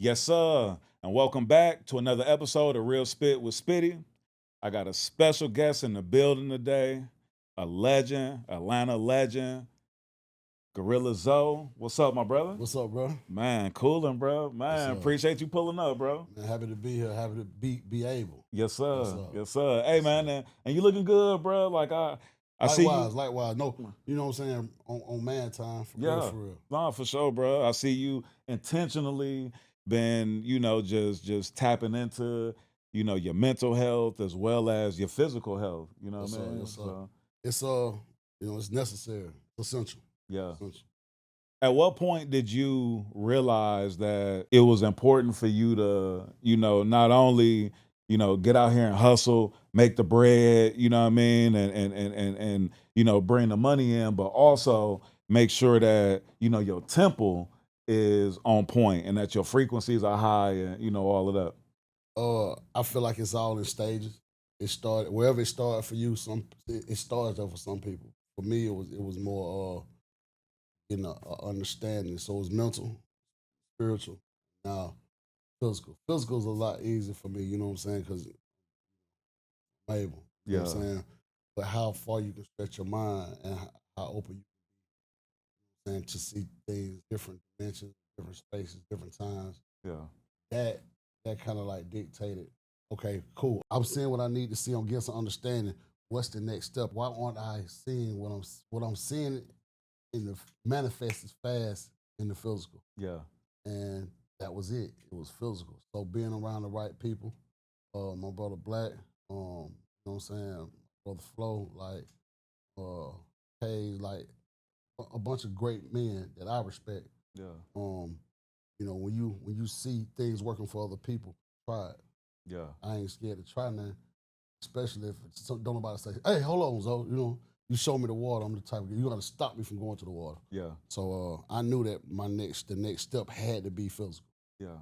Yes, sir. And welcome back to another episode of Real Spit with Spitty. I got a special guest in the building today, a legend, Atlanta legend, Gorilla Zoe. What's up, my brother? What's up, bro? Man, coolin', bro. What's Man, up? appreciate you pulling up, bro. Man, happy to be here. Happy to be able. Yes, What's sir. up? Yes, sir. Hey, What's man, up? and you looking good, bro. Like I see Likewise, you. likewise. No, you know what I'm saying? On man time, for real, Yeah, for real. nah, for sure, bro. I see you intentionally been, just tapping into, your mental health as well as your physical health. You know Yes, what I sir. mean? Yes, sir. So It's it's necessary, essential, yeah. essential. At what point did you realize that it was important for you to, not only, get out here and hustle, make the bread, you know what I mean, and bring the money in, but also make sure that, your temple is on point and that your frequencies are high and all of that. I feel like it's all in stages. It started wherever it started for you. It starts there for some people. For me, it was more getting a understanding. So it was mental, spiritual, now physical. Physical is a lot easier for me. You know what I'm saying? Because able. You know what Yeah. I'm saying? But how far you can stretch your mind and how open you can to see things, different dimensions, different spaces, different times. Yeah. That that kind of like dictated. Okay, cool. I'm seeing what I need to see. I'm getting some understanding. What's the next step? Why aren't I seeing what I'm seeing in the manifest as fast in the physical? Yeah. And that was it. It was physical. So being around the right people, my brother Black, you know what I'm saying, brother Flo, like uh Hayes, like a bunch of great men that I respect. Yeah. Um, when you see things working for other people, try it. Yeah. I ain't scared to try nothing, especially if don't nobody say, "Hey, hold on, Zoe." You show me the water. I'm the type of you got to stop me from going to the water. Yeah. So I knew that the next step had to be physical. Yeah.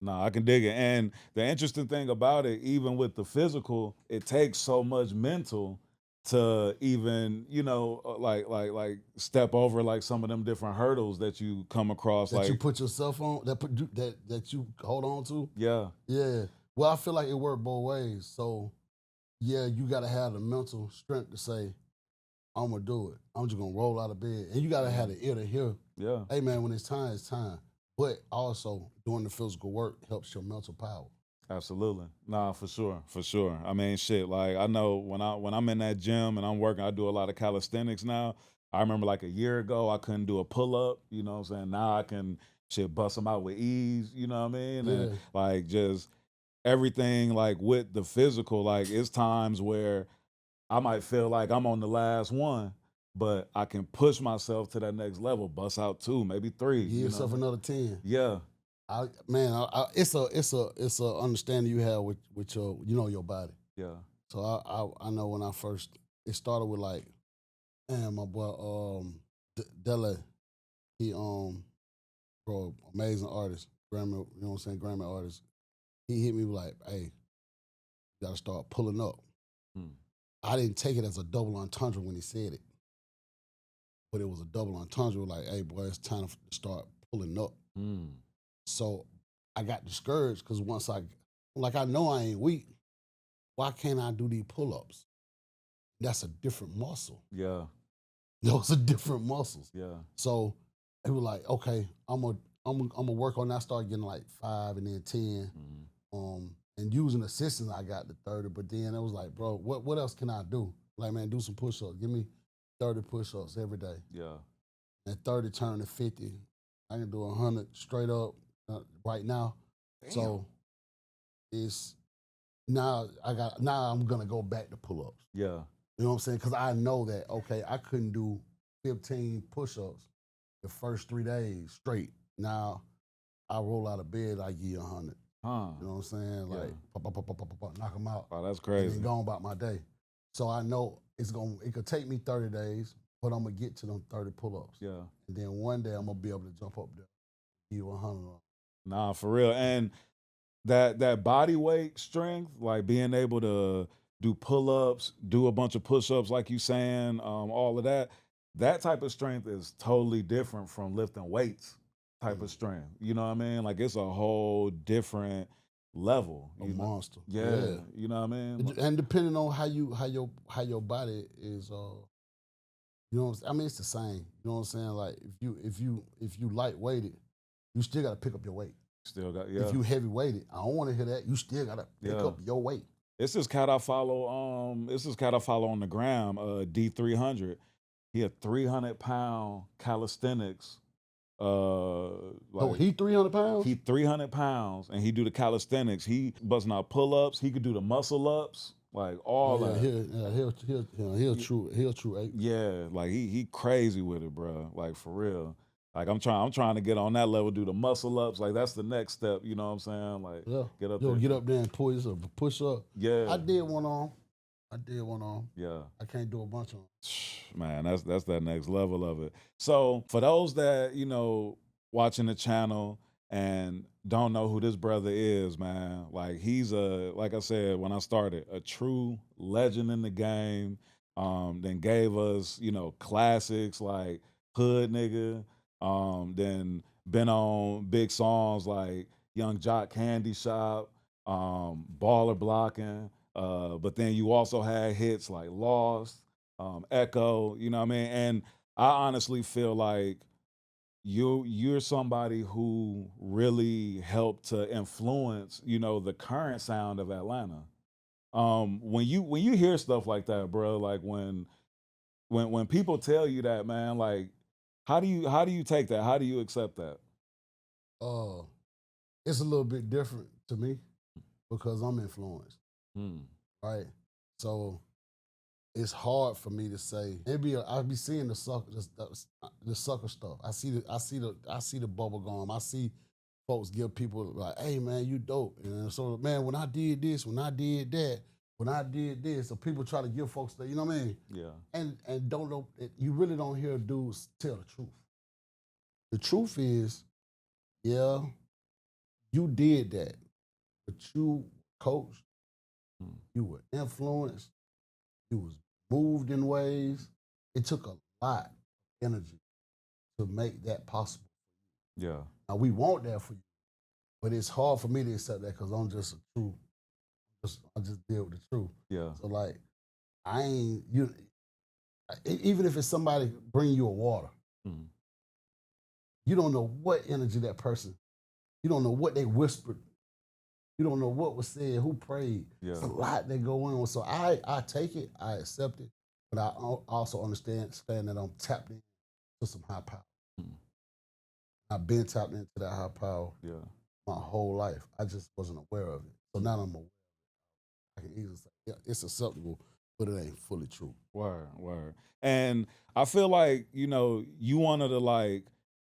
No, I can dig it. And the interesting thing about it, even with the physical, it takes so much mental to even, like step over like some of them different hurdles that you come across. That you Like, put yourself on, that you hold on to. yeah, Yeah. Well, I feel like it worked both ways. So yeah, you got to have the mental strength to say, "I'm gonna do it. I'm just gonna roll out of bed," and you got to have mhm, the ear to hear. yeah, Hey man, when it's time, it's time. But also doing the physical work helps your mental power. absolutely. Nah, for sure, for sure. I mean, shit. Like, I know when I'm in that gym and I'm working, I do a lot of calisthenics now. I remember like a year ago, I couldn't do a pull up. You know what I'm saying? Now I can shit bust them out with ease. You know what I mean? And Yeah, like just everything like with the physical, like it's times where I might feel like I'm on the last one, but I can push myself to that next level, bust out two, maybe three, give you know yourself what I mean? another 10. Yeah, It's a understanding you have with your your body. yeah, So I know when I first it started with like, man, my boy Dele, he bro, amazing artist, Grammy, you know what I'm saying, Grammy artist. He hit me like, "Hey, you got to start pulling up." mm, I didn't take it as a double entendre when he said it, but it was a double entendre. Like, "Hey, boy, it's time to start pulling up." mm, So I got discouraged because I know I ain't weak. Why can't I do these pull ups? That's a different muscle. yeah, Those are different muscles. yeah, So it was like, okay, I'm gonna work on that. Start getting like 5 and then 10. mm, And using assistance, I got to 30. But then it was like, bro, what else can I do? Like, man, do some push ups. Give me 30 push ups every day. yeah, And 30 turn to 50. I can do 100 straight up right now. damn, So it's now I'm gonna go back to pull ups. yeah, You know what I'm saying? Because I know that okay, I couldn't do 15 push ups the first 3 days straight. Now I roll out of bed, I give you 100. huh, You know what I'm saying? yeah, Like pop, pop, pop, pop, pop, pop, pop, knock them out, wow, that's and then crazy, go on about my day. So I know it could take me 30 days, but I'm gonna get to them 30 pull ups, yeah, and then one day I'm gonna be able to jump up there, give you 100. nah, for real, and that body weight strength, like being able to do pull ups, do a bunch of push ups, like you saying, all of that, that type of strength is totally different from lifting weights. type of strength. You know what I mean? Like it's a whole different level. A You know? monster. Yeah. You know what I mean? And depending on how your body is, you know, I mean, it's the same. You know what I'm saying? Like if you light weighted, you still got to pick up your weight. Still got If you heavy weighted, I don't want to hear that. You still got to pick up your weight. It's this cat I follow. It's this cat I follow on the gram. D300. He a 300-pound calisthenics. So he 300 pounds. He 300 pounds, and he do the calisthenics. He busting out pull ups. He could do the muscle ups, like all that. He'll true ape. Yeah, like he crazy with it, bro. Like for real. Like I'm trying to get on that level, do the muscle ups. Like that's the next step. You know what I'm saying? Like get up there. Get up there and push up. Yeah, I did one on. Yeah, I can't do a bunch of them. Man, that's that next level of it. So for those that watching the channel and don't know who this brother is, man, like he's like I said when I started, a true legend in the game. Then gave us classics like Hood Nigga. Then been on big songs like Young Jock Candy Shop, Baller Blocking. But then you also had hits like Lost, Echo, you know what I mean? And I honestly feel like you're somebody who really helped to influence, the current sound of Atlanta. When you hear stuff like that, bro, like when people tell you that, man, like how do you take that? How do you accept that? It's a little bit different to me because I'm influenced. Right? So it's hard for me to say. I'll be seeing the sucker stuff. I see the bubble gum. I see folks give people like, "Hey man, you dope." And so man, when I did this, when I did that, when I did this, so people try to give folks that, you know what I mean? Yeah. And don't know. You really don't hear dudes tell the truth. The truth is, yeah, you did that, but you coached, you were influenced, you was moved in ways. It took a lot of energy to make that possible. Yeah. Now we want that for you, but it's hard for me to accept that because I'm just I just deal with the truth. Yeah. So like, I ain't you. Even if it's somebody bringing you a water, you don't know what energy that person. You don't know what they whispered. You don't know what was said, who prayed. Yeah. It's a lot that go on. So I take it, I accept it, but I also understand that I'm tapped into some high power. I've been tapped into that high power my whole life. I just wasn't aware of it. So now I'm aware of it. I can easily say, yeah, it's acceptable, but it ain't fully true. Word. And I feel like, you wanted to I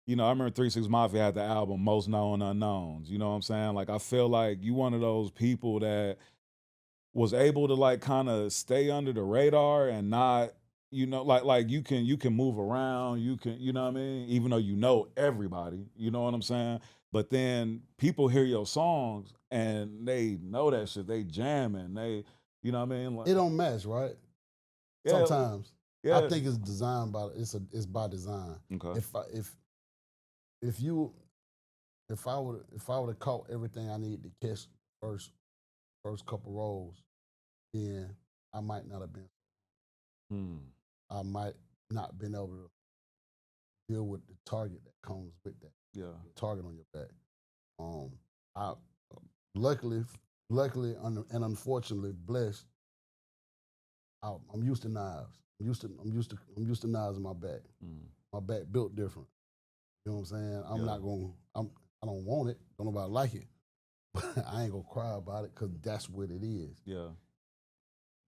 remember 3 6 Mafia had the album Most Known Unknowns. You know what I'm saying? Like I feel like you one of those people that was able to kind of stay under the radar and not, like you can move around, you can, you know what I mean? Even though you know everybody, you know what I'm saying? But then people hear your songs and they know that shit, they jamming, they, you know what I mean? Like, it don't match, right? Yeah, sometimes. Yeah. I think it's designed by it's by design. Okay. If I would have caught everything I need to catch first couple rolls, then I might not have been. I might not been able to deal with the target that comes with that. Yeah. The target on your back. I luckily and unfortunately blessed. I'm used to knives. I'm used to knives in my back. My back built different. You know what I'm saying? I don't want it. Don't nobody like it. But I ain't gonna cry about it because that's what it is. Yeah.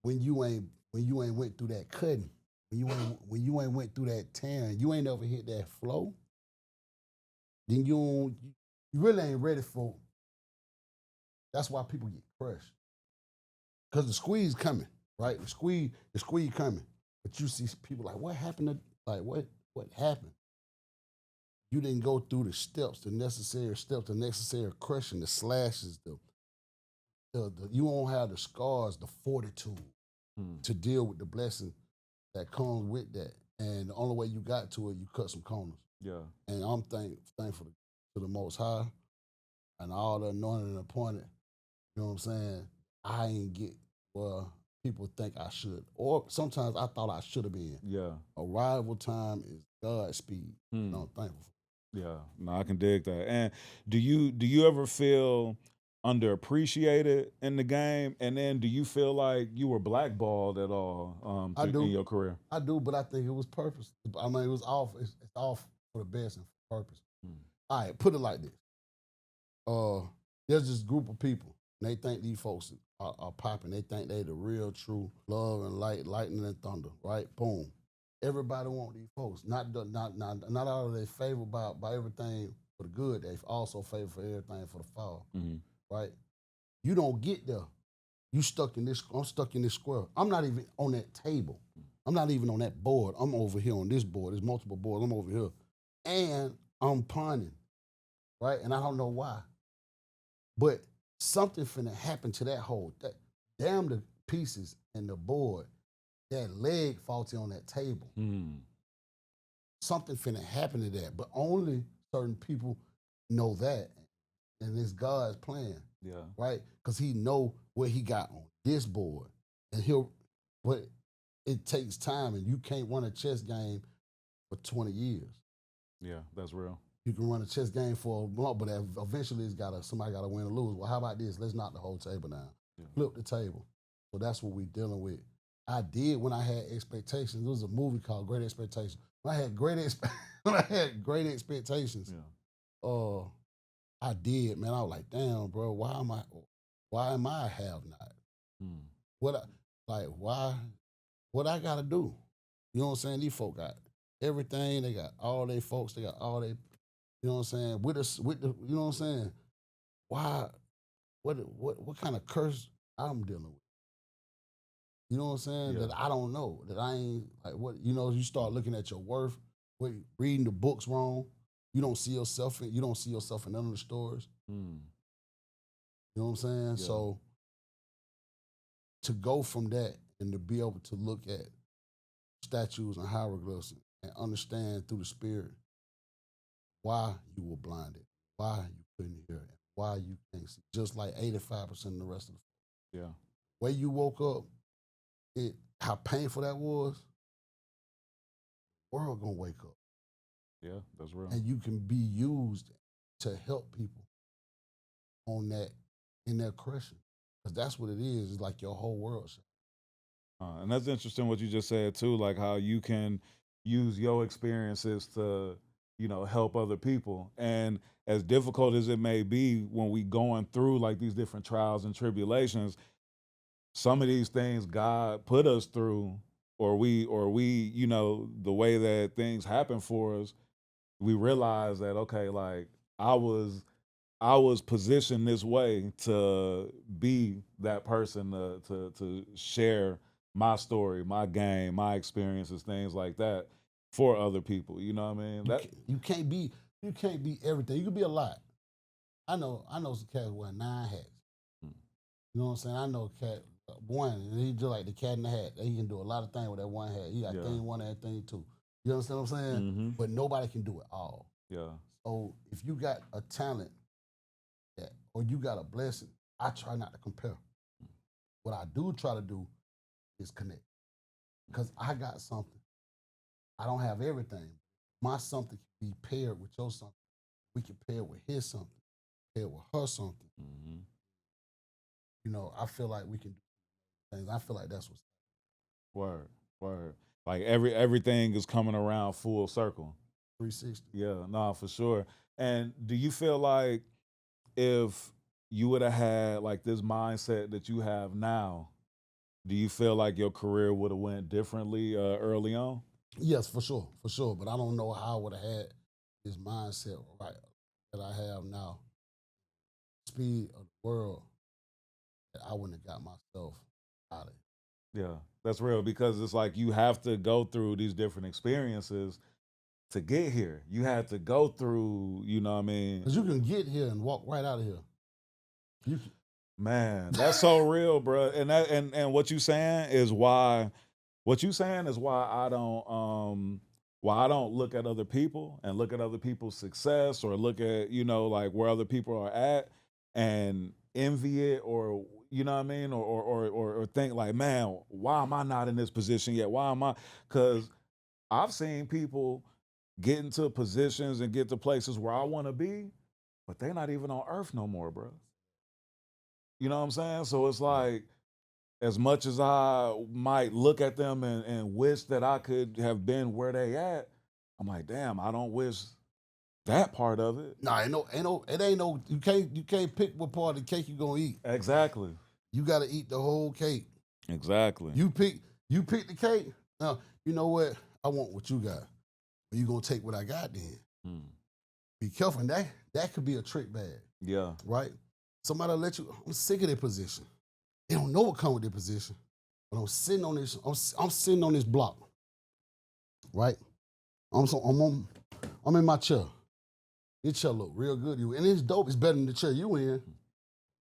When you ain't went through that cutting, when you ain't went through that tearing, you ain't ever hit that flow, then you really ain't ready for. That's why people get crushed. Because the squeeze coming, right? The squeeze coming. But you see people like, what happened to, like, what happened? You didn't go through the necessary crushing, the slashes, you won't have the scars, the fortitude to deal with the blessing that comes with that. And the only way you got to it, you cut some corners. Yeah. And I'm thankful to the Most High and all the anointed and appointed, you know what I'm saying? I ain't get well people think I should. Or sometimes I thought I should have been. Yeah. Arrival time is Godspeed. Hmm. I'm thankful for. Yeah, no, I can dig that. And do you ever feel underappreciated in the game? And then do you feel like you were blackballed at all I in do. your career? I do, but I think it was purpose. I mean, it was off. It's off for the best and for purpose. Hmm. All right, put it like this. There's this group of people. And they think these folks are popping. They think they the real, true love and light, lightning and thunder. Right? Boom. Everybody want these folks. Not all of they favor by everything for the good. They also favor for everything for the fall. Mm-hmm. Right? You don't get there. You stuck in this. I'm stuck in this square. I'm not even on that table. I'm not even on that board. I'm over here on this board. There's multiple boards. I'm over here, and I'm punning. Right? And I don't know why. But something finna happen to that hole. Damn the pieces and the board. That leg faulty on that table. Mm. Something finna happen to that. But only certain people know that. And it's God's plan. Yeah. Right? Because he know what he got on this board. And but it takes time and you can't run a chess game for 20 years. Yeah, that's real. You can run a chess game for a month, but eventually somebody gotta win or lose. Well, how about this? Let's knock the whole table down. Yeah. Flip the table. So that's what we're dealing with. I did when I had expectations. There was a movie called Great Expectations. When I had great expectations, Yeah. I did, man. I was like, damn, bro, why am I a have not? Mm. What I gotta do? You know what I'm saying? These folk got everything. They got all their folks. They got all they. You know what I'm saying? With the, you know what I'm saying? Why? What kind of curse I'm dealing with? You know what I'm saying? Yeah. That I don't know. That I ain't like what. You know, you start looking at your worth. Reading the books wrong. You don't see yourself in. You don't see yourself in none of the stories. Mm. You know what I'm saying? Yeah. So to go from that and to be able to look at statues and hieroglyphs and understand through the spirit why you were blinded, why you couldn't hear, and why you can't see. Just like 85% of the rest of the way you woke up, how painful that was, the world gonna wake up. Yeah, that's real. And you can be used to help people on that in their crushing. Because that's what it is. It's like your whole world. And that's interesting what you just said too, like how you can use your experiences to, help other people. And as difficult as it may be when we going through like these different trials and tribulations, some of these things God put us through, or we, the way that things happen for us, we realize that okay, like I was I was positioned this way to be that person to share my story, my game, my experiences, things like that for other people. You know what I mean? You can't be everything. You can be a lot. I know some cats wear 9 hats. Hmm. You know what I'm saying? I know a cat one, and he just like the cat in the hat. He can do a lot of things with that one hat. He got thing one and thing two. You understand what I'm saying? Mm-hmm. But nobody can do it all. Yeah. So if you got a talent or you got a blessing, I try not to compare. What I do try to do is connect. Because I got something. I don't have everything. My something can be paired with your something. We can pair with his something, pair with her something. Mm-hmm. You know, I feel like we can do things. I feel like that's what's Word. Like everything is coming around full circle. 360. Yeah, no, for sure. And do you feel like if you would have had like this mindset that you have now, do you feel like your career would have went differently early on? Yes, for sure. But I don't know how I would have had this mindset right that I have now. Speed of the world that I wouldn't have got myself out of it. Yeah, that's real because it's like you have to go through these different experiences to get here. You have to go through, you know what I mean? Because you can get here and walk right out of here. You can. Man, that's so real, bro. And what you saying is why I don't why I don't look at other people and look at other people's success or look at, like where other people are at and envy it or you know what I mean? Or think like, man, why am I not in this position yet? Why am I? Because I've seen people get into positions and get to places where I want to be, but they're not even on earth no more, bro. You know what I'm saying? So it's like, as much as I might look at them and wish that I could have been where they at, I'm like, damn, I don't wish that part of it. Nah, it ain't no. You can't pick what part of the cake you gonna eat. Exactly. You gotta eat the whole cake. Exactly. You pick the cake. Now you know what I want. What you got? But you gonna take what I got then. Hmm. Be careful. And that could be a trick bag. Yeah. Right. Somebody will let you. I'm sick of their position. They don't know what comes with their position. But I'm sitting on this. I'm sitting on this block. Right. I'm in my chair. This chair look real good. And it's dope. It's better than the chair you in.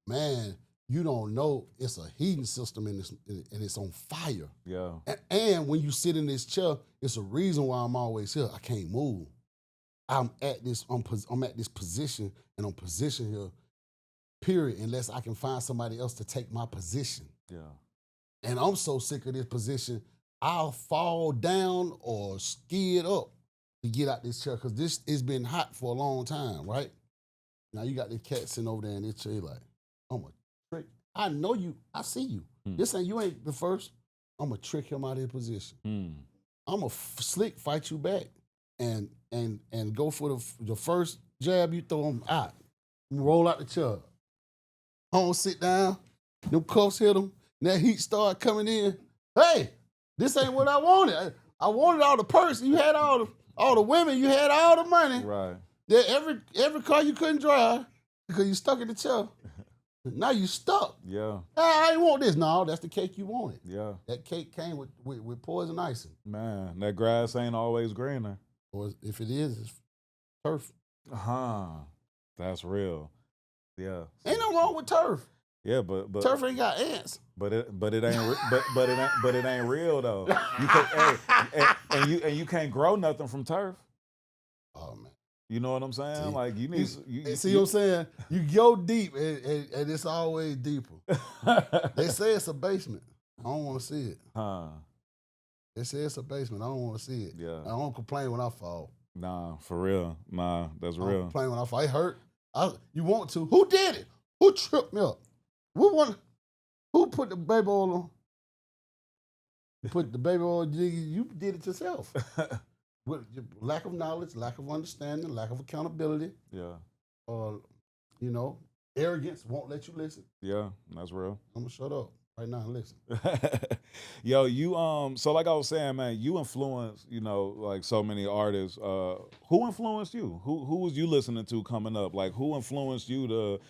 Man, you don't know it's a heating system in this, and it's on fire. Yeah. And when you sit in this chair, it's a reason why I'm always here. I can't move. I'm at this position, and I'm positioned here, period, unless I can find somebody else to take my position. Yeah. And I'm so sick of this position, I'll fall down or skid up to get out this chair because this has been hot for a long time, right? Now you got this cat sitting over there in this chair, like, I'm a trick. I know you. I see you. You ain't the first. I'm gonna trick him out of his position. I'm gonna slick fight you back and go for the first jab you throw him out. Roll out the chair. I don't sit down. Them cuffs hit him. That heat start coming in. Hey, this ain't what I wanted. I wanted all the purse. You had all the women. You had all the money. Right. Yeah, every car you couldn't drive because you stuck in the chair. Now you stuck. Yeah. I ain't want this. No, that's the cake you wanted. Yeah. That cake came with poison icing. Man, that grass ain't always greener. Or if it is, it's turf. That's real. Yeah. Ain't no wrong with turf. Yeah, but turf ain't got ants. But it ain't but it ain't real though. You can't you can't grow nothing from turf. Oh man. You know what I'm saying? See, like you need see what I'm saying? You go deep and it's always deeper. They say it's a basement. I don't want to see it. They say it's a basement. I don't want to see it. Yeah. I don't complain when I fall. Nah, for real. Nah, that's real. I don't complain when I fall. It hurt. You want to. Who did it? Who tripped me up? Who put the baby oil on? Put the baby oil, you did it yourself. With lack of knowledge, lack of understanding, lack of accountability. Yeah. Arrogance won't let you listen. Yeah, that's real. I'm gonna shut up right now and listen. Yo, you so like I was saying, man, you influenced, like so many artists. Who influenced you? Who was you listening to coming up? Like who influenced you to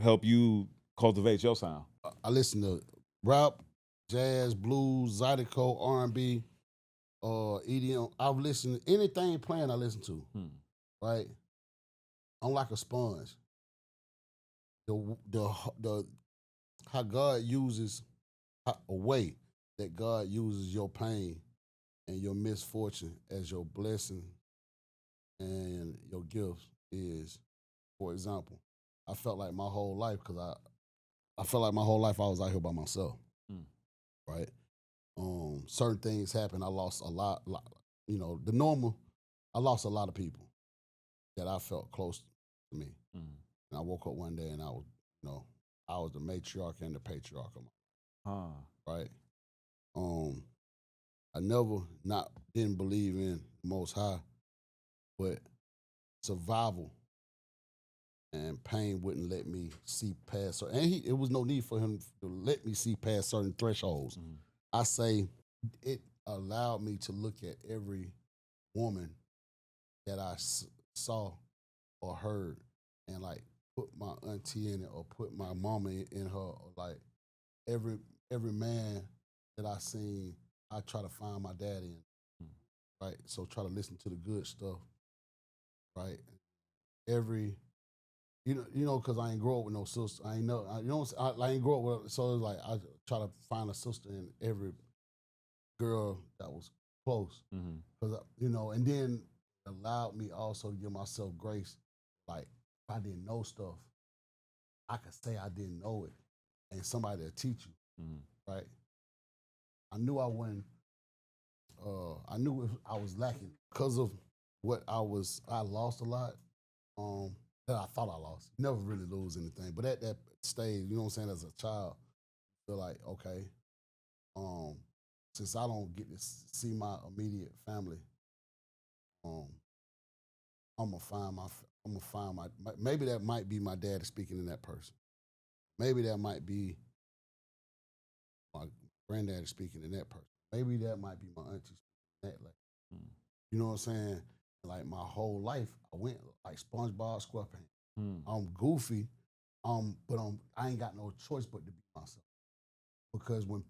help you cultivate your sound? I listen to rap, jazz, blues, zydeco, R&B, EDM. I've listened to anything playing. I listen to. Right. I'm like a sponge. The how God uses a way that God uses your pain and your misfortune as your blessing and your gifts is, for example, I felt like my whole life because I felt like my whole life I was out here by myself, right? Certain things happened. I lost a lot, the normal. I lost a lot of people that I felt close to me. And I woke up one day and I was the matriarch and the patriarch of my life, right? I never didn't believe in Most High, but survival and pain wouldn't let me see past. And it was no need for him to let me see past certain thresholds. I say it allowed me to look at every woman that I saw or heard and like put my auntie in it or put my mama in her, or like every man that I seen, I try to find my dad in, right? So try to listen to the good stuff, right? Because I ain't grow up with no sister. I ain't grow up with, so it's like I try to find a sister in every girl that was close. Mm-hmm. Because, and then allowed me also to give myself grace. Like, if I didn't know stuff, I could say I didn't know it, and somebody will teach you, Mm-hmm. right? I knew I wasn't, I knew I was lacking because of what I lost a lot that I thought I lost. You never really lose anything. But at that stage, you know what I'm saying, as a child, I feel like, okay, since I don't get to see my immediate family, um, I'm gonna find maybe that might be my dad speaking in that person. Maybe that might be my granddad speaking in that person. Maybe that might be my auntie speaking in that like. Mm-hmm. You know what I'm saying? Like my whole life, I went like SpongeBob SquarePants. Mm-hmm. I'm goofy, but I ain't got no choice but to be myself. Because when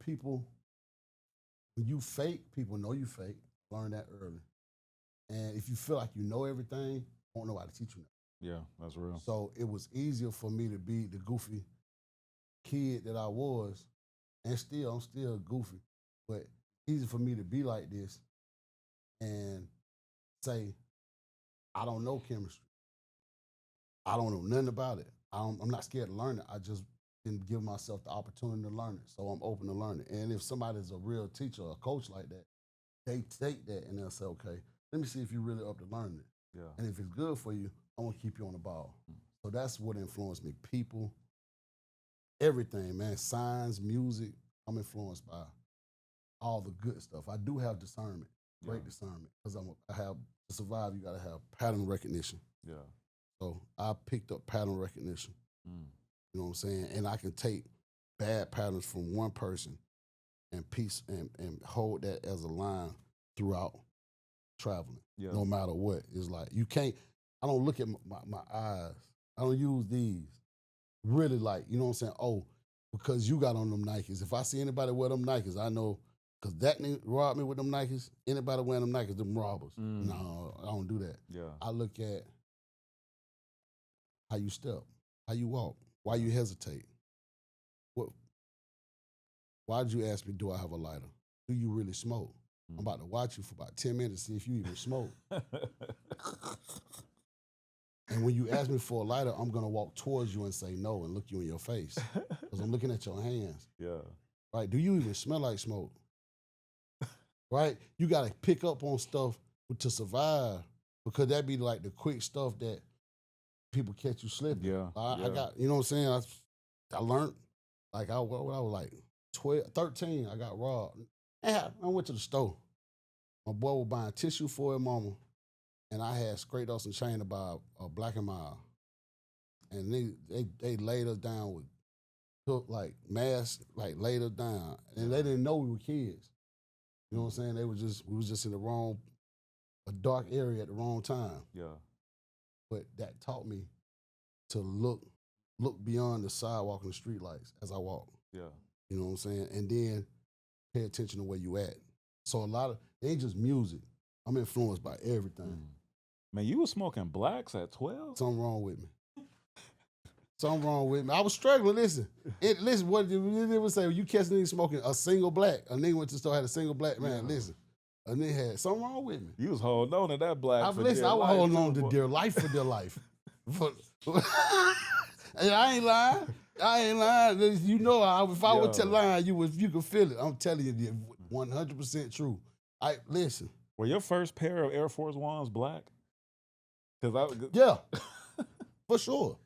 you fake, people know you fake. Learn that early. And if you feel like you know everything, won't nobody teach you nothing. Yeah, that's real. So it was easier for me to be the goofy kid that I was, and I'm still goofy, but easy for me to be like this and say, I don't know chemistry. I don't know nothing about it. I'm not scared to learn it. I just didn't give myself the opportunity to learn it. So I'm open to learn it. And if somebody's a real teacher or a coach like that, they take that and they'll say, okay, let me see if you're really up to learning it. Yeah. And if it's good for you, I'm gonna keep you on the ball. So that's what influenced me. People, everything, man. Signs, music. I'm influenced by all the good stuff. I do have discernment, great discernment, because I have to survive. You gotta have pattern recognition. Yeah. So I picked up pattern recognition. Mm. You know what I'm saying? And I can take bad patterns from one person and and hold that as a line throughout traveling. Yeah. No matter what. It's like you can't, I don't look at my eyes. I don't use these. Really like, you know what I'm saying? Oh, because you got on them Nikes. If I see anybody wear them Nikes, I know, because that nigga robbed me with them Nikes. Anybody wearing them Nikes, them robbers. Mm. No, I don't do that. Yeah. I look at how you step, how you walk, why you hesitate. Why'd you ask me, do I have a lighter? Do you really smoke? I'm about to watch you for about 10 minutes to see if you even smoke. And when you ask me for a lighter, I'm gonna walk towards you and say no and look you in your face. Because I'm looking at your hands. Yeah. Right? Do you even smell like smoke? Right? You gotta pick up on stuff to survive. Because that be like the quick stuff that people catch you slipping. Yeah. I got, you know what I'm saying? I learned, like when I was like 12, 13, I got robbed. I went to the store. My boy was buying tissue for his mama, and I had scraped off some chain to buy a Black and Mild. And they laid us down with took like masks, like laid us down. And they didn't know we were kids. You know what I'm saying? We was just in a dark area at the wrong time. Yeah. But that taught me to look beyond the sidewalk and the street lights as I walk. Yeah. You know what I'm saying? And then pay attention to where you at. So it ain't just music. I'm influenced by everything. Man, you was smoking blacks at 12? Something wrong with me. Something wrong with me. I was struggling. Listen, what did it say? You catch a nigga smoking a single black. A nigga went to the store, had a single black. Man, listen. A nigga had something wrong with me. You was holding on to that black I was holding on to dear life for dear life. And I ain't lying. You know, if I were to lie, you could feel it. I'm telling you, 100% true. Listen. Were your first pair of Air Force Ones black? Yeah, for sure.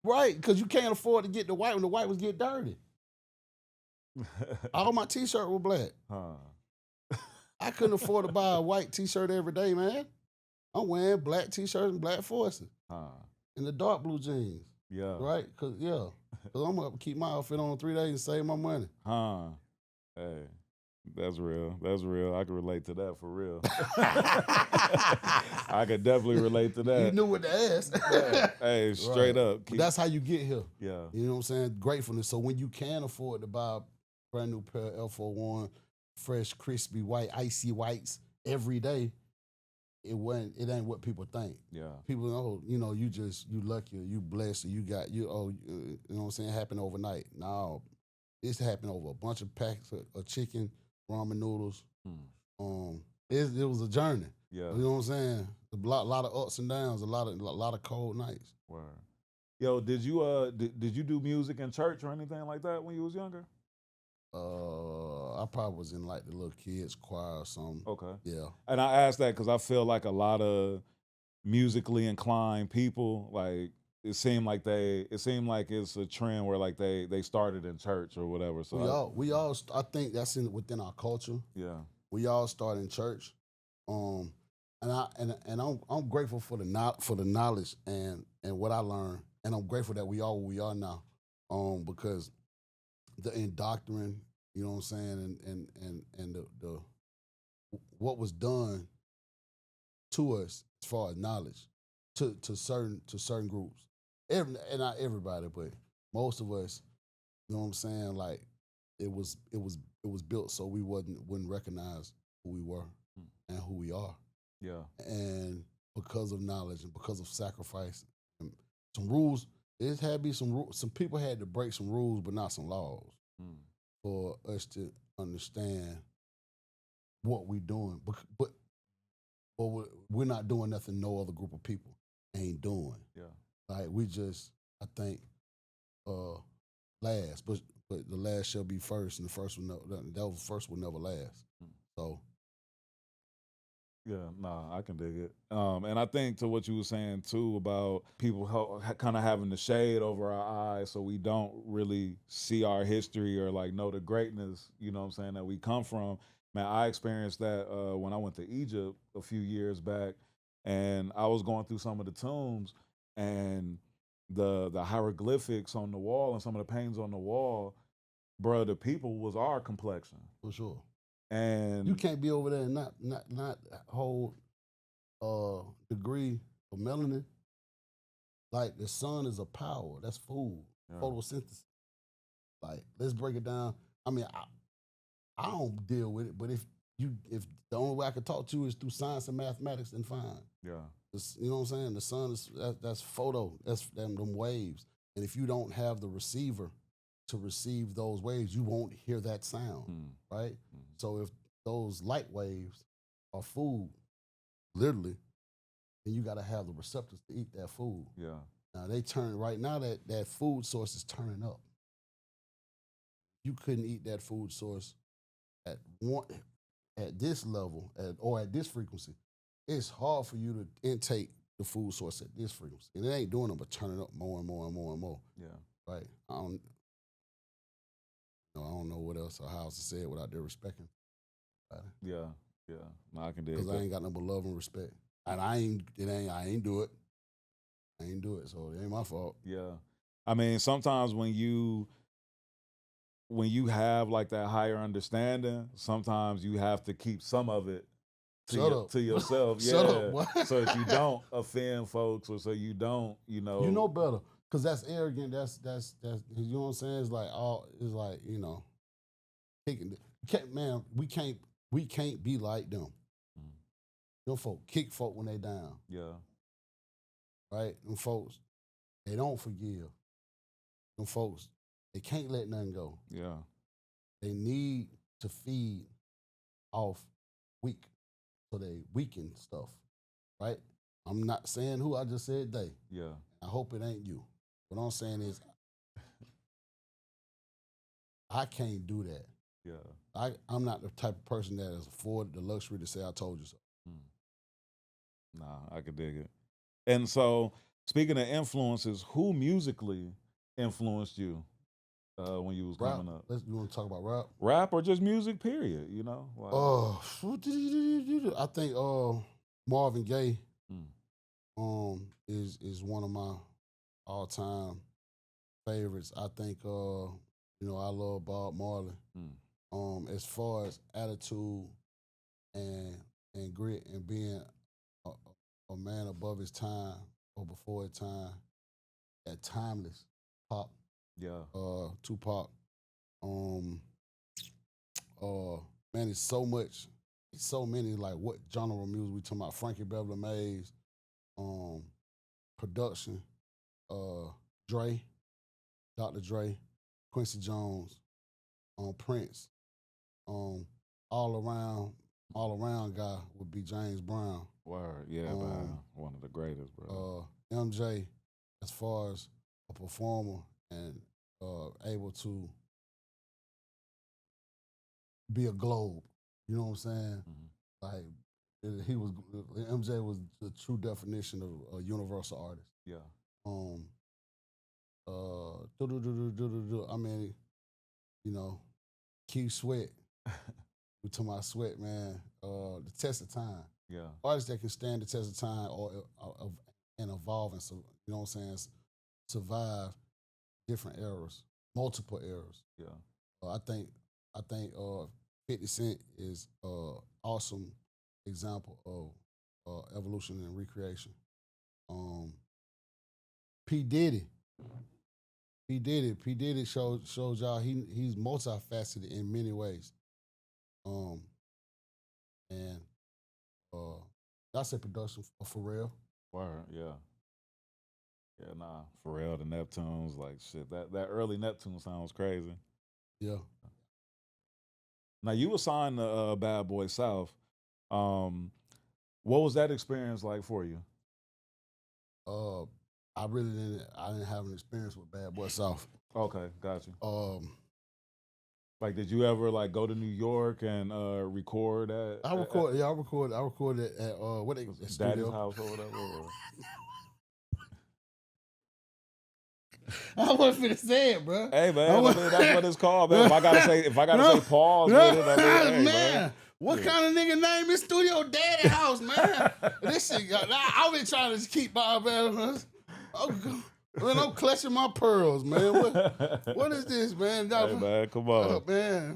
Right, because you can't afford to get the white when the white was get dirty. All my t-shirt were black. I couldn't afford to buy a white t-shirt every day, man. I'm wearing black t-shirts and black forces. And the dark blue jeans. Yeah. Right? Because I'm going to keep my outfit on 3 days and save my money. Hey, that's real. That's real. I can relate to that for real. I could definitely relate to that. You knew what to ask. Yeah. Hey, straight up. But that's how you get here. Yeah. You know what I'm saying? Gratefulness. So when you can afford to buy a brand new pair of F41, fresh, crispy, white, icy whites every day, it ain't what people think. Yeah. People know, you lucky, or you blessed, or you know what I'm saying, it happened overnight. No, this happened over a bunch of packs of chicken, ramen noodles, it was a journey. Yeah. You know what I'm saying? A lot of ups and downs, a lot of cold nights. Word. Yo, did you do music in church or anything like that when you was younger? I probably was in like the little kids choir or something. Okay. Yeah. And I asked that because I feel like a lot of musically inclined people, like it seemed like it's a trend where like they started in church or whatever. So We all I think that's within our culture. yeah. We all start in church. And I'm grateful for the knowledge and what I learned. And I'm grateful that we are where we are now. Because the indoctrine, you know what I'm saying, and the what was done to us as far as knowledge to certain groups. And not everybody, but most of us, you know what I'm saying, like it was built so we wouldn't recognize who we were and who we are. Yeah. And because of knowledge and because of sacrifice and some rules, it had to be some rules. Some people had to break some rules, but not some laws for us to understand what we're doing. But we're not doing nothing no other group of people ain't doing. Yeah. Like we just, I think, last, but the last shall be first, and the first will never last. So yeah, nah, I can dig it. And I think to what you were saying too about people kind of having the shade over our eyes so we don't really see our history or like know the greatness, you know what I'm saying, that we come from. Man, I experienced that when I went to Egypt a few years back, and I was going through some of the tombs, and the hieroglyphics on the wall and some of the paintings on the wall, bro, the people was our complexion. for sure, And you can't be over there and not hold degree of melanin. Like the sun is a power. That's food. Yeah. Photosynthesis. Like let's break it down. I mean, I don't deal with it, but if the only way I can talk to you is through science and mathematics, then fine. Yeah. You know what I'm saying? The sun is that's photo. That's them waves. And if you don't have the receiver to receive those waves, you won't hear that sound, right? So if those light waves are food, literally, then you got to have the receptors to eat that food. Yeah. Now they turn right now that food source is turning up. You couldn't eat that food source at this level or at this frequency. It's hard for you to intake the food source at this frequency, and it ain't doing it but turning up more and more and more and more. Yeah. Right? I don't know what else or how else to say it without their respecting. Yeah. Yeah. No, I can dig it. Because I ain't got no but love and respect, and I ain't do it. I ain't do it, so it ain't my fault. Yeah. I mean, sometimes when you have like that higher understanding, sometimes you have to keep some of it to yourself. Yeah. Shut up, boy. So that you don't offend folks or so you don't, You know better. Cause that's arrogant. That's you know what I'm saying? It's like, you know, we can't be like them. Them folk kick folk when they down. Yeah. Right? Them folks, they don't forgive. Them folks, they can't let nothing go. Yeah. They need to feed off weak. So they weaken stuff. Right? I'm not saying who, I just said they. Yeah. I hope it ain't you. What I'm saying is I can't do that. Yeah. I'm not the type of person that has afforded the luxury to say I told you so. Nah, I could dig it. And so, speaking of influences, who musically influenced you when you was Rap. coming up? You want to talk about rap? Rap or just music, period, you know? I think Marvin Gaye is one of my all-time favorites. I think I love Bob Marley. As far as attitude and grit and being a man above his time or before his time, that timeless pop. Yeah. Tupac. Man, it's so much. It's so many. Like what genre of music we talking about? Frankie Beverly Mays, production, Dre, Dr. Dre, Quincy Jones, Prince, all around all around guy would be James Brown. Word, yeah, man. One of the greatest, bro. MJ, as far as a performer and able to be a globe. You know what I'm saying? Like he was MJ was the true definition of a universal artist. Yeah. I mean, you know, Q Sweat. We talking about Sweat, man. The test of time. Yeah. Artists that can stand the test of time and evolve and so you know what I'm saying, survive different eras, multiple eras. Yeah. I think 50 Cent is an awesome example of evolution and recreation. P Diddy. P Diddy shows y'all he's multifaceted in many ways. And that's a production for real. Word, yeah. Yeah, nah. Pharrell, the Neptunes, like shit. That early Neptune sounds crazy. Yeah. Now you were signed to Bad Boy South. What was that experience like for you? I didn't have an experience with Bad Boy South. Okay, got you. Like, did you ever like go to New York and record at? I recorded at what they Daddy's studio house or whatever. Or? I wasn't finna say it, bro. Hey man, that's what it's called, man. If I gotta say pause with it, hey, man. What kind of nigga name is Studio Daddy House, man? This shit got. I've been trying to keep my man. I'm clutching my pearls, man. What is this, man? Hey, man, come on, man.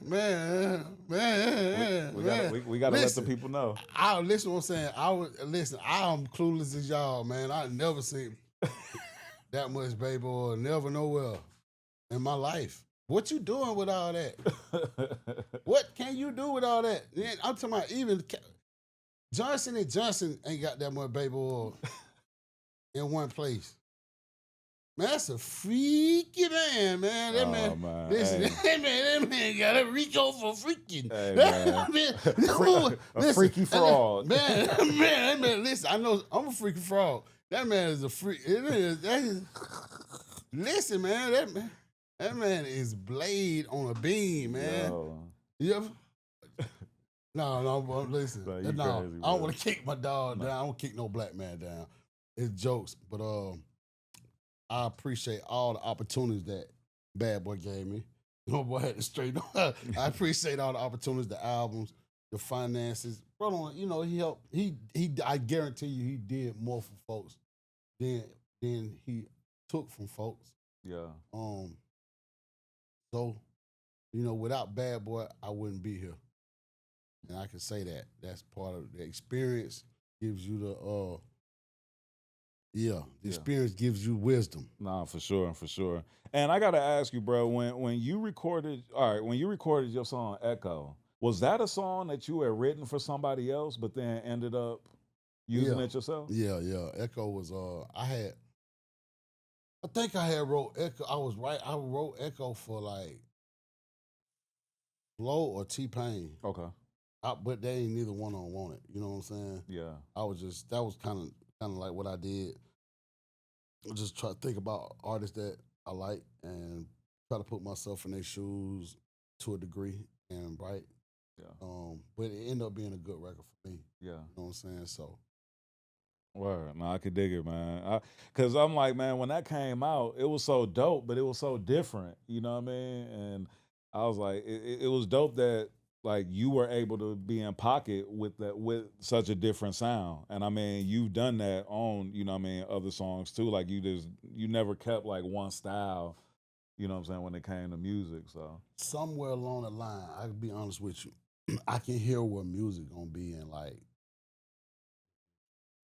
We gotta let the people know. Listen, what I'm saying. I'm clueless as y'all, man. I never seen that much baby oil, never nowhere in my life. What you doing with all that? What can you do with all that? I'm talking about even Johnson & Johnson ain't got that much baby oil in one place. Man, that's a freaky man. That man, listen, hey. that man got a Rico for freaking. Hey, man. A freaky frog. Man, listen, I know I'm a freaky frog. That man is a freak. Listen, man, that man is blade on a beam, man. Yo. You ever? No, listen. No, I don't want to kick my dog down. I don't kick no black man down. It's jokes, but I appreciate all the opportunities that Bad Boy gave me. No boy had to straighten up. I appreciate all the opportunities, the albums, the finances. Bro, you know, he helped. I guarantee you, he did more for folks than he took from folks. Yeah. So, you know, without Bad Boy, I wouldn't be here. And I can say that. That's part of the experience. Gives you the experience gives you wisdom. Nah, for sure. And I gotta ask you, bro, when you recorded your song Echo, was that a song that you had written for somebody else, but then ended up using it yourself? Yeah. Echo was I think I had wrote Echo. I wrote Echo for like Flo or T-Pain. Okay. But they ain't neither one on want it. You know what I'm saying? Yeah. That was kind of like what I did. I just try to think about artists that I like and try to put myself in their shoes to a degree and right. Yeah. But it ended up being a good record for me. Yeah. You know what I'm saying? So. Word. No, I could dig it, man. Cause I'm like, man, when that came out, it was so dope, but it was so different. You know what I mean? And I was like, it was dope that like you were able to be in pocket with such a different sound. And I mean, you've done that on, you know what I mean, other songs too. Like you never kept like one style, you know what I'm saying, when it came to music. So somewhere along the line, I can be honest with you, I can hear what music gonna be in like.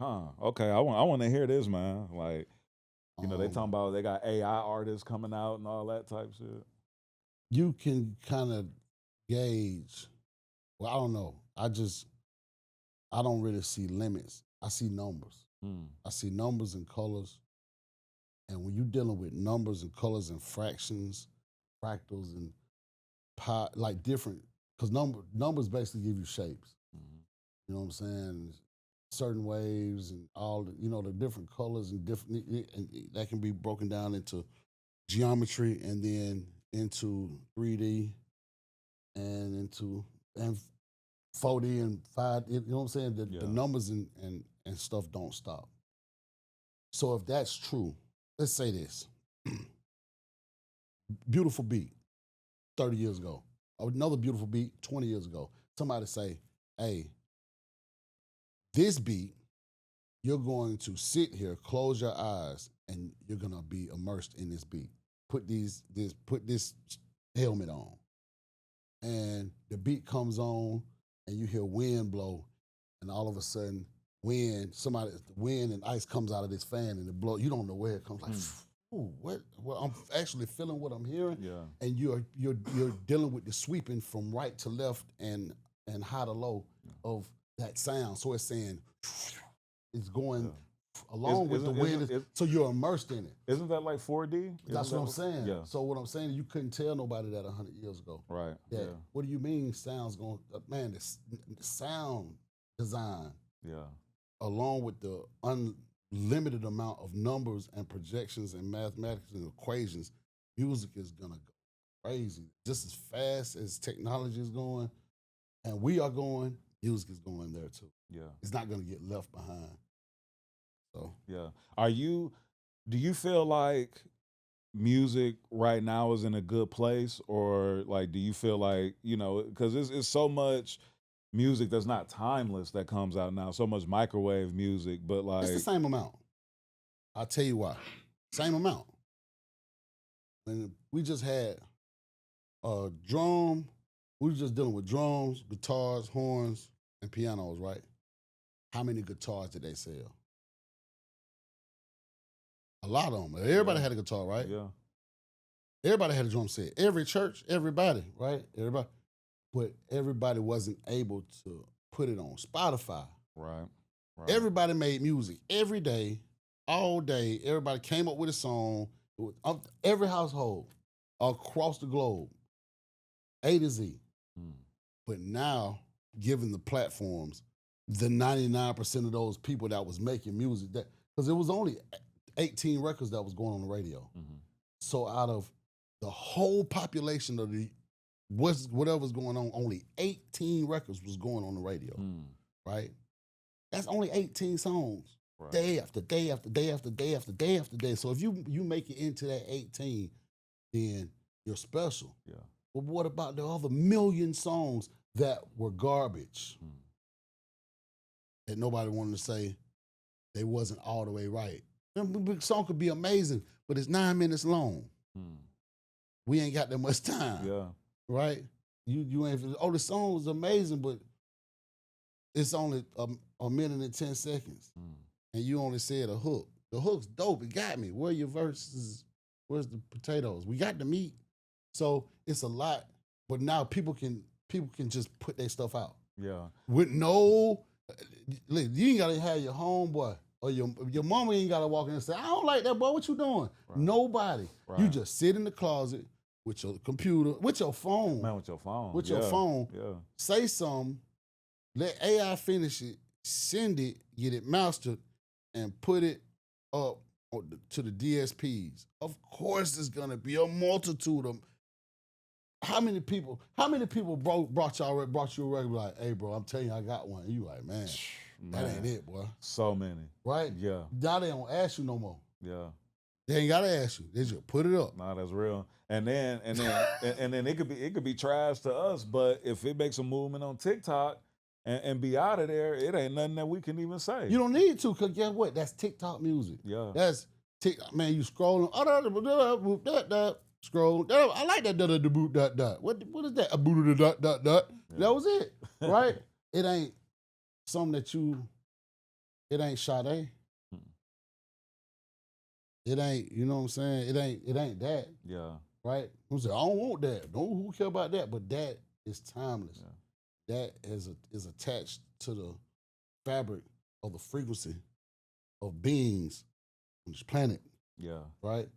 Okay, I want to hear this, man. Like, you know, they talking about they got AI artists coming out and all that type shit. You can kind of gauge. Well, I don't know. I don't really see limits. I see numbers. I see numbers and colors. And when you're dealing with numbers and colors and fractions, fractals and like different, because numbers basically give you shapes. You know what I'm saying? Certain waves and all the, the different colors and different, and that can be broken down into geometry and then into 3D and into and 4D and 5. You know what I'm saying? The numbers and stuff don't stop. So if that's true, let's say this. Beautiful beat 30 years ago. Another beautiful beat 20 years ago. Somebody say, hey, this beat, you're going to sit here, close your eyes, and you're gonna be immersed in this beat. Put this helmet on. And the beat comes on and you hear wind blow, and all of a sudden, wind and ice comes out of this fan and it blow. You don't know where it comes. Like, ooh, what? Well, I'm actually feeling what I'm hearing. Yeah. And you're dealing with the sweeping from right to left and high to low of that sound. So it's saying it's going along with the wind. So you're immersed in it. Isn't that like 4D? That's what I'm saying. Yeah. So what I'm saying is you couldn't tell nobody that 100 years ago. Right. That, what do you mean sound's going, man, the sound design. Yeah. Along with the unlimited amount of numbers and projections and mathematics and equations, music is gonna go crazy. Just as fast as technology is going and we are going, music is going there too. Yeah. It's not gonna get left behind. So yeah. Do you feel like music right now is in a good place, or like do you feel like, because it's so much music that's not timeless that comes out now, so much microwave music, but like it's the same amount. I'll tell you why. Same amount. When we just had a drum, we were just dealing with drums, guitars, horns, and pianos, right? How many guitars did they sell? A lot of them. Everybody had a guitar, right? Yeah. Everybody had a drum set. Every church, everybody, right? Everybody. But everybody wasn't able to put it on Spotify. Right. Everybody made music every day, all day. Everybody came up with a song. Every household across the globe, A to Z. But now, given the platforms, the 99% of those people that was making music, because it was only 18 records that was going on the radio. So out of the whole population of whatever's going on, only 18 records was going on the radio, right? That's only 18 songs, day after day after day after day after day after day. So if you make it into that 18, then you're special. Yeah. But what about the other million songs that were garbage that nobody wanted to say they wasn't all the way right? The song could be amazing, but it's 9 minutes long. We ain't got that much time. Yeah. Right? You ain't, the song was amazing, but it's only a minute and 10 seconds. And you only said a hook. The hook's dope, it got me. Where are your verses? Where's the potatoes? We got the meat. So it's a lot, but now people can just put their stuff out. Yeah. With no, you ain't gotta have your homeboy or your mama ain't gotta walk in and say, I don't like that boy, what you doing? Right. Nobody. Right. You just sit in the closet with your computer, with your phone. Man, with your phone. With your phone. Yeah. Say something, let AI finish it, send it, get it mastered, and put it up to the DSPs. Of course there's gonna be a multitude of. How many people brought you a record like, hey bro, I'm telling you I got one. And you like, man, that ain't it, boy. So many. Right? Yeah. Now they don't ask you no more. Yeah. They ain't gotta ask you. They just put it up. Nah, that's real. And then it could be trash to us, but if it makes a movement on TikTok and be out of there, it ain't nothing that we can even say. You don't need to, because guess what? That's TikTok music. Yeah. That's TikTok. Man, you scrolling. Scroll. I like that boot dot. What is that? A boot dot. Yeah. That was it, right? It ain't something that it ain't Sade. It ain't, you know what I'm saying? It ain't that. Yeah. Right? Who said, I don't want that. Who care about that? But that is timeless. Yeah. That is attached to the fabric of the frequency of beings on this planet. Yeah. Right?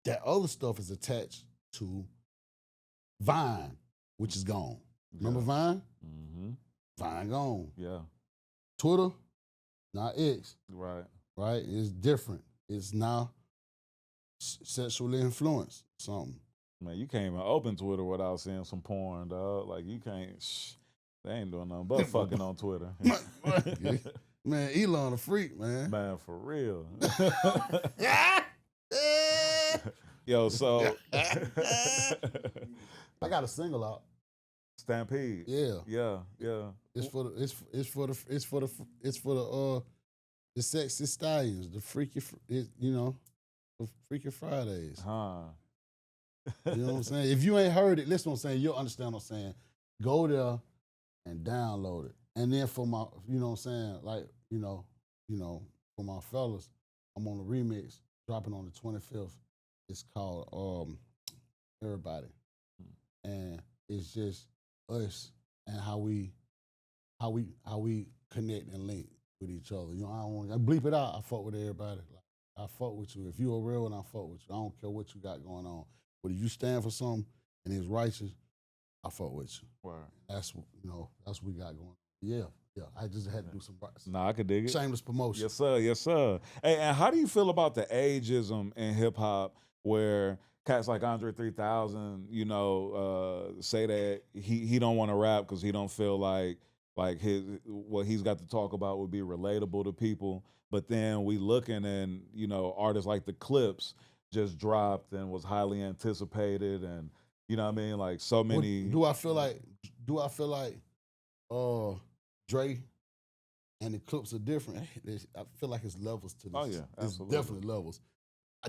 That other stuff is attached to Vine, which is gone. Remember Vine? Mm-hmm. fine, gone. Yeah. Twitter, not X, Right. right? It's different. It's now sexually influenced something. Man, you can't even open Twitter without seeing some porn, dog. Like you can't. They ain't doing nothing but fucking on Twitter. Man, Elon a freak, man. Man, for real. Yo, so I got a single out. Stampede. Yeah. Yeah. It's for the sexy stallions, the freaky, the freaky Fridays. Huh. You know what I'm saying? If you ain't heard it, listen what I'm saying, you'll understand what I'm saying. Go there and download it. And then for my, you know what I'm saying, like, for my fellas, I'm on a remix, dropping on the 25th. It's called Everybody. And it's just us and how we connect and link with each other. You know, I don't want to bleep it out. I fuck with everybody. Like, I fuck with you. If you a real one, I fuck with you. I don't care what you got going on. But if you stand for something and it's righteous, I fuck with you. Right. That's what we got going on. Yeah. I just had to do some Nah, I could dig it. shameless promotion. Yes, sir. Hey, and how do you feel about the ageism in hip hop where cats like Andre 3000, say that he don't want to rap because he don't feel like what he's got to talk about would be relatable to people. But then we looking and, artists like the Clips just dropped and was highly anticipated and, you know what I mean? Like so many. Do I feel like Dre and the Clips are different? I feel like it's levels to this. Oh yeah, absolutely. It's definitely levels.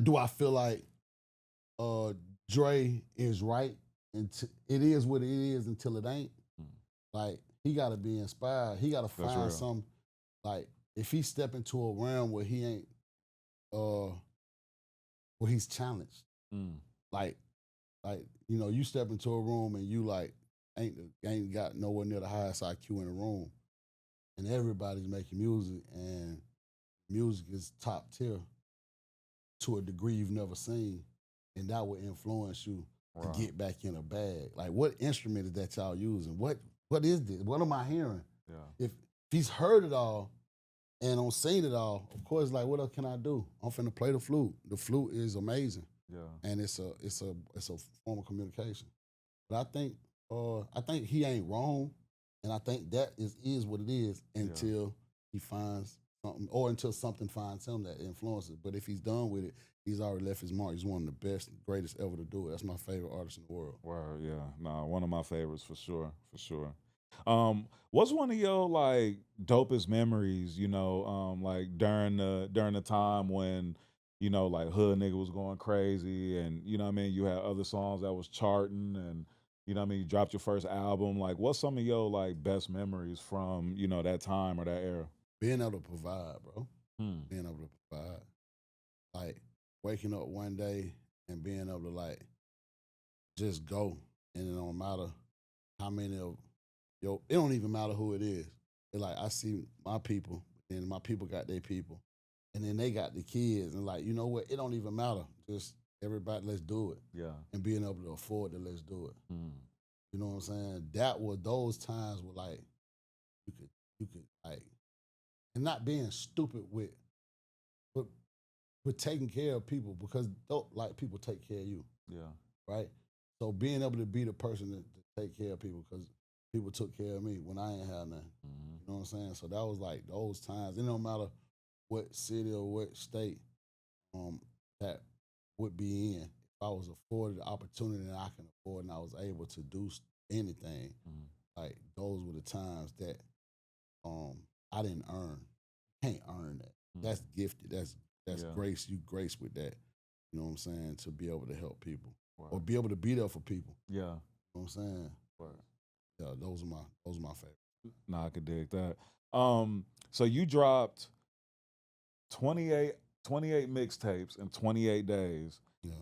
Do I feel like Dre is right and it is what it is until it ain't? Like he got to be inspired. He got to find some, like if he step into a realm where he ain't, where he's challenged. Like you step into a room and you like ain't got nowhere near the highest IQ in the room, and everybody's making music, and music is top tier to a degree you've never seen, and that will influence you to get back in a bag. Like, what instrument is that y'all using? What is this? What am I hearing? Yeah. If he's heard it all and on seen it all, of course, like, what else can I do? I'm finna play the flute. The flute is amazing. Yeah. And it's a form of communication. But I think he ain't wrong, and I think that is what it is until he finds something, or until something finds him that influences. But if he's done with it, he's already left his mark. He's one of the best, greatest ever to do it. That's my favorite artist in the world. Wow, yeah. Nah, one of my favorites for sure. What's one of your like dopest memories, like during the time when, like Hood Nigga was going crazy and you know what I mean, you had other songs that was charting and you know what I mean, you dropped your first album. Like what's some of your like best memories from, that time or that era? Being able to provide, bro. Hmm. Being able to provide. Like waking up one day and being able to like just go, and it don't matter how many of it don't even matter who it is. It's like I see my people, and my people got their people, and then they got the kids, and like, you know what? It don't even matter. Just everybody, let's do it. Yeah. And being able to afford it, let's do it. Hmm. You know what I'm saying? That was those times where like you could like, and not being stupid but taking care of people, because like people take care of you. Yeah. Right? So being able to be the person to take care of people, because people took care of me when I ain't had nothing. Mm-hmm. You know what I'm saying? So that was like those times. It don't matter what city or what state that would be in. If I was afforded the opportunity that I can afford and I was able to do anything, like those were the times that I didn't earn. Can't earn that. That's gifted. That's grace. You grace with that. You know what I'm saying? To be able to help people. Wow. Or be able to be there for people. Yeah. You know what I'm saying? Right. Yeah, those are my favorites. Nah, I could dig that. So you dropped 28 mixtapes in 28 days. Yeah.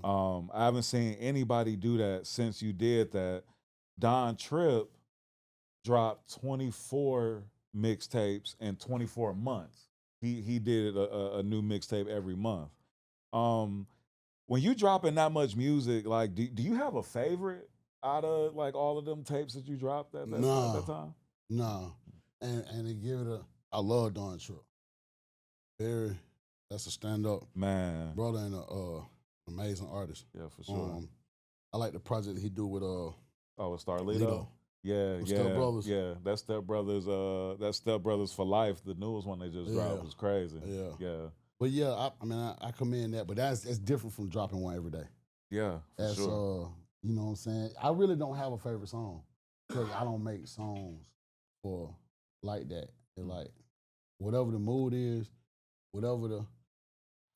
I haven't seen anybody do that since you did that. Don Tripp dropped 24 mixtapes in 24 months. He did a new mixtape every month. When you dropping that much music, like, do you have a favorite out of like all of them tapes that you dropped at that time? Nah. and they give it a. I love Don Truck. Very, that's a stand up Man. brother and a amazing artist. Yeah, for sure. I like the project he do with Oh, it's Starlito? Lito. Yeah, With yeah, Step Brothers. yeah. That's Step Brothers for Life. The newest one they just dropped was crazy. Yeah. Yeah. But yeah, I mean, I commend that, but that's different from dropping one every day. Yeah, for That's sure. you know what I'm saying. I really don't have a favorite song because I don't make songs for like that. They're like whatever the mood is, however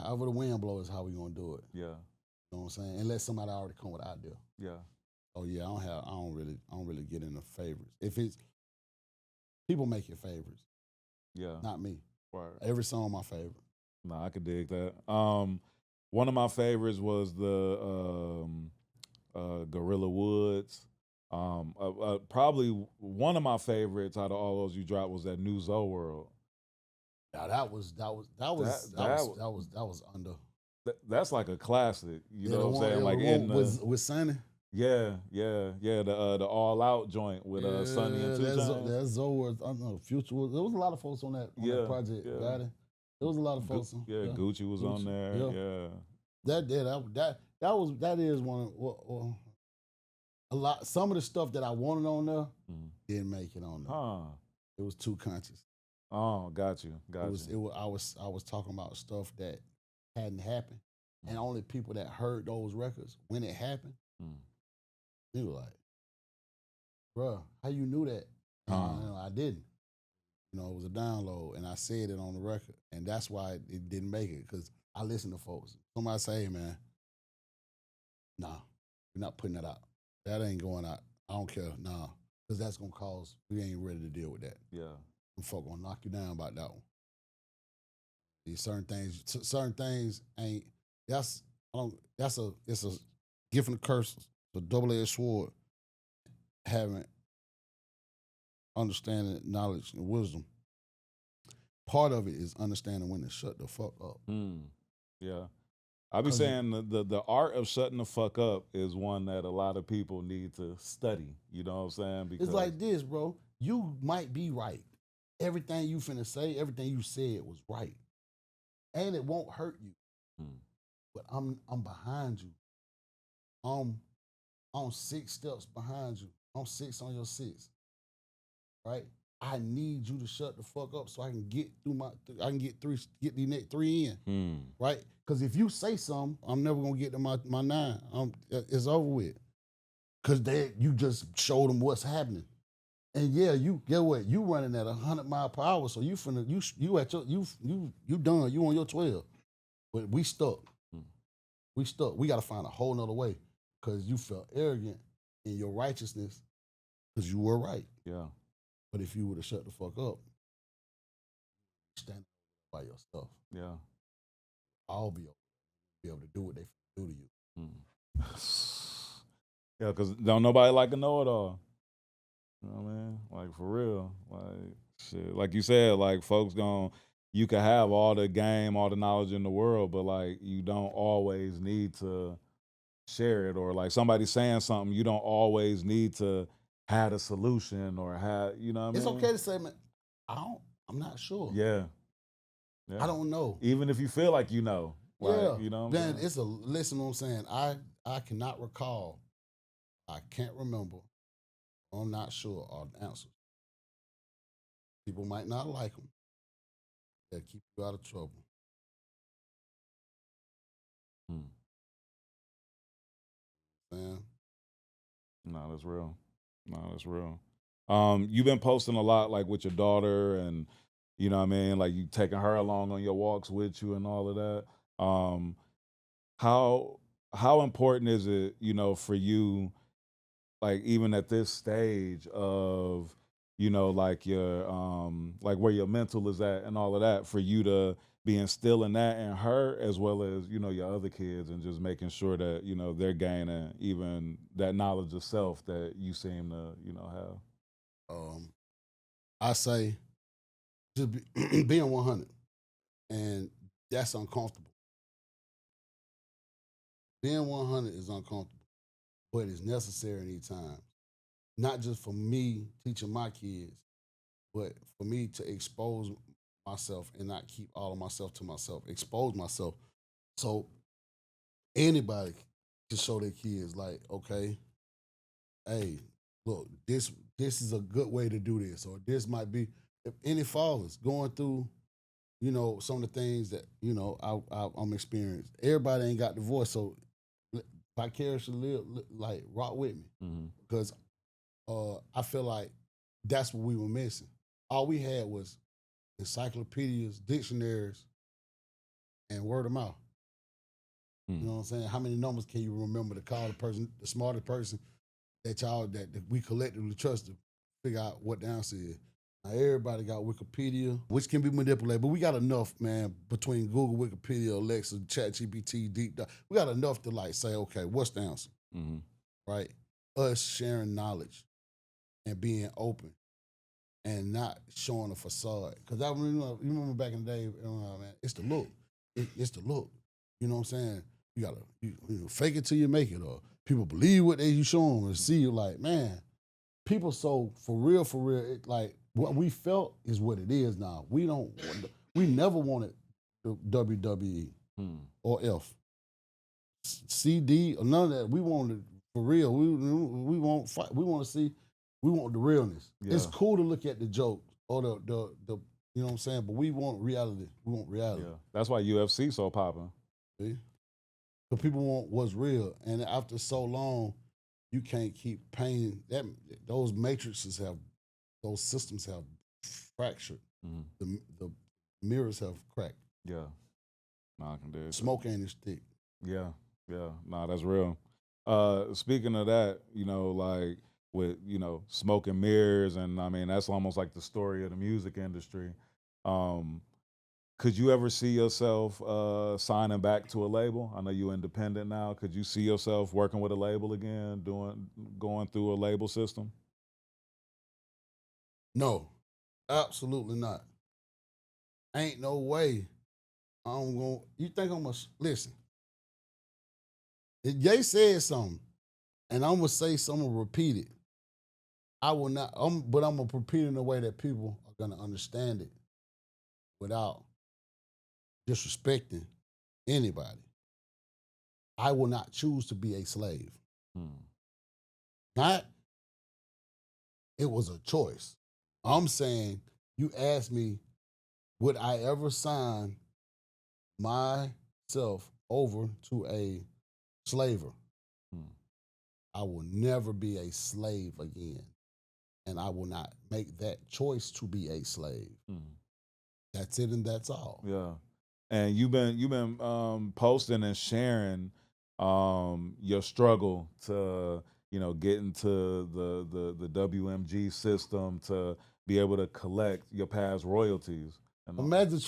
the wind blows, is how we gonna do it. Yeah. You know what I'm saying? Unless somebody already come with an idea. Yeah. Oh yeah, I don't really get into favorites. If it's people make it favorites, Yeah. not me. Right. Every song my favorite. No, I could dig that. One of my favorites was the Gorilla Woods. Probably one of my favorites out of all those you dropped was that New Zoe World. Now that was under. That's like a classic. You know what I'm saying? Yeah, Like in with Sonny. Yeah. The All Out joint with Sonny and 2 Chainz. That Zoe was, I don't know, Future was. There was a lot of folks on that project. Yeah. Got it. There was a lot of folks. Gucci was on there. Yeah. That is one of a lot. Some of the stuff that I wanted on there didn't make it on there. It was too conscious. Oh, got you. I was talking about stuff that hadn't happened, and only people that heard those records when it happened, they were like, "Bruh, how you knew that?" I didn't. You know, it was a download, and I said it on the record, and that's why it didn't make it because I listened to folks. Somebody say, "Hey, man, nah, we're not putting that out. That ain't going out. I don't care, nah, because that's gonna cause we ain't ready to deal with that. Yeah, them folk gonna knock you down about that one. These certain things ain't. That's it's a gift and a curse, a double-edged sword. Having understanding, knowledge, and wisdom. Part of it is understanding when to shut the fuck up. Yeah. I be saying the art of shutting the fuck up is one that a lot of people need to study. You know what I'm saying? Because it's like this, bro. You might be right. Everything you finna say, everything you said was right. And it won't hurt you. But I'm behind you. I'm 6 steps behind you. I'm 6 on your 6. Right? I need you to shut the fuck up so I can get through get the next 3 in. Right? Because if you say something, I'm never gonna get to my 9. It's over with. Cause you just showed them what's happening. And yeah, you get what? You running at 100 mile per hour, so you done. You on your 12. But we stuck. We stuck. We gotta find a whole nother way. Cause you felt arrogant in your righteousness, cause you were right. Yeah. But if you would have shut the fuck up, stand by your stuff. Yeah. I'll be able to do what they do to you. Yeah, because don't nobody like a know-it-all. You know what I mean? Like, for real. Like, shit. Like you said, like, folks you can have all the game, all the knowledge in the world, but, like, you don't always need to share it. Or, like, somebody saying something, you don't always need to have a solution or have, you know what I mean? It's okay to say, man, I'm not sure. Yeah. I don't know. Even if you feel like you know. Like, you know what I'm saying? Listen to what I'm saying. I cannot recall. I can't remember. I'm not sure are the answers. People might not like them. They'll keep you out of trouble. Man. No, that's real. You've been posting a lot, like with your daughter, and you know what I mean, like you taking her along on your walks with you and all of that. How important is it, you know, for you, like even at this stage of, you know, like your like where your mental is at and all of that, for you to be instilling that in her as well as, you know, your other kids, and just making sure that, you know, they're gaining even that knowledge of self that you seem to, you know, have? I say just being 100, and that's uncomfortable. Being 100 is uncomfortable, but it's necessary in these times. Not just for me teaching my kids, But for me to expose myself and not keep all of myself to myself, expose myself, so anybody can show their kids like, okay, hey, look, this is a good way to do this, or this might be if any fathers going through, some of the things that I'm experiencing. Everybody ain't got the voice, so vicariously like rock with me because I feel like that's what we were missing. All we had was encyclopedias, dictionaries, and word of mouth. You know what I'm saying? How many numbers can you remember to call the person, the smartest person that we collectively trust to figure out what the answer is? Now everybody got Wikipedia, which can be manipulated, but we got enough, man, between Google, Wikipedia, Alexa, ChatGPT, Deep Dive. We got enough to like say, okay, what's the answer? Right? Us sharing knowledge and being open and not showing a facade. Because you remember back in the day, man, it's the look. It's the look. You know what I'm saying? You gotta fake it till you make it, or people believe what you show them and see you like, man, people so for real, like what we felt is what it is now. We never wanted the WWE or F, CD or none of that. We wanted for real. We want fight. We want to see. We want the realness. Yeah. It's cool to look at the jokes or the you know what I'm saying, but we want reality. We want reality. Yeah, that's why UFC so popular. See? But people want what's real, and after so long, you can't keep painting that. Those those systems have fractured. The mirrors have cracked. Yeah, no, I can do it. Smoke ain't a stick. Yeah, no, that's real. Speaking of that, like with smoke and mirrors, and I mean that's almost like the story of the music industry. Could you ever see yourself signing back to a label? I know you're independent now. Could you see yourself working with a label again, going through a label system? No, absolutely not. Ain't no way. You think I'm gonna listen? If Jay said something, and I'm gonna say something, repeat it. I will not. But I'm gonna repeat it in a way that people are gonna understand it without disrespecting anybody. I will not choose to be a slave. Not, it was a choice. I'm saying, you asked me, would I ever sign myself over to a slaver? I will never be a slave again. And I will not make that choice to be a slave. That's it and that's all. Yeah. And you've been posting and sharing your struggle to get into the WMG system to be able to collect your past royalties. Imagine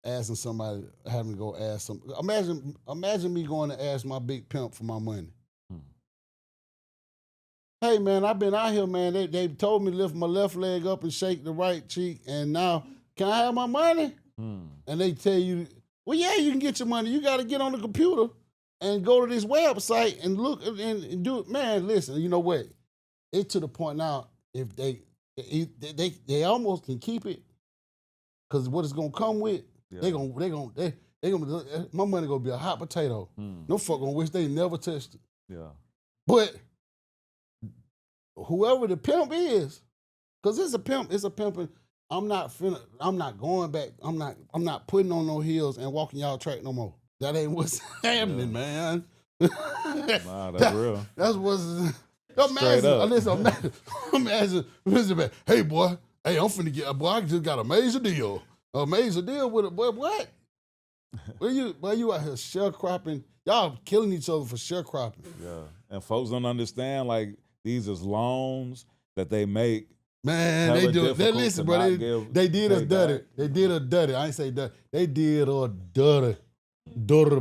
asking somebody, having to go ask some. Imagine me going to ask my big pimp for my money. Hey man, I've been out here, man. They told me to lift my left leg up and shake the right cheek, and now can I have my money? And they tell you, well, yeah, you can get your money. You got to get on the computer and go to this website and look and do it. Man, listen, you know what? It's to the point now. If they almost can keep it, because what it's gonna come with, they gonna my money gonna be a hot potato. No fuck gonna wish they never touched it. Yeah, but whoever the pimp is, because it's a pimping. I'm not going back. I'm not putting on no heels and walking y'all track no more. That ain't what's happening, man. Nah, that's real. That's what's imagine. Listen, imagine, man. Hey boy, hey, I'm finna get. Boy, I just got a major deal. A major deal with it. Boy, what? Boy, you out here sharecropping. Y'all killing each other for sharecropping. Yeah, and folks don't understand, like, these is loans that they make. Man, they do it. They listen, bro. They did us dirty. They did us dirty. I ain't say dirty. They did us dirty. Dirty,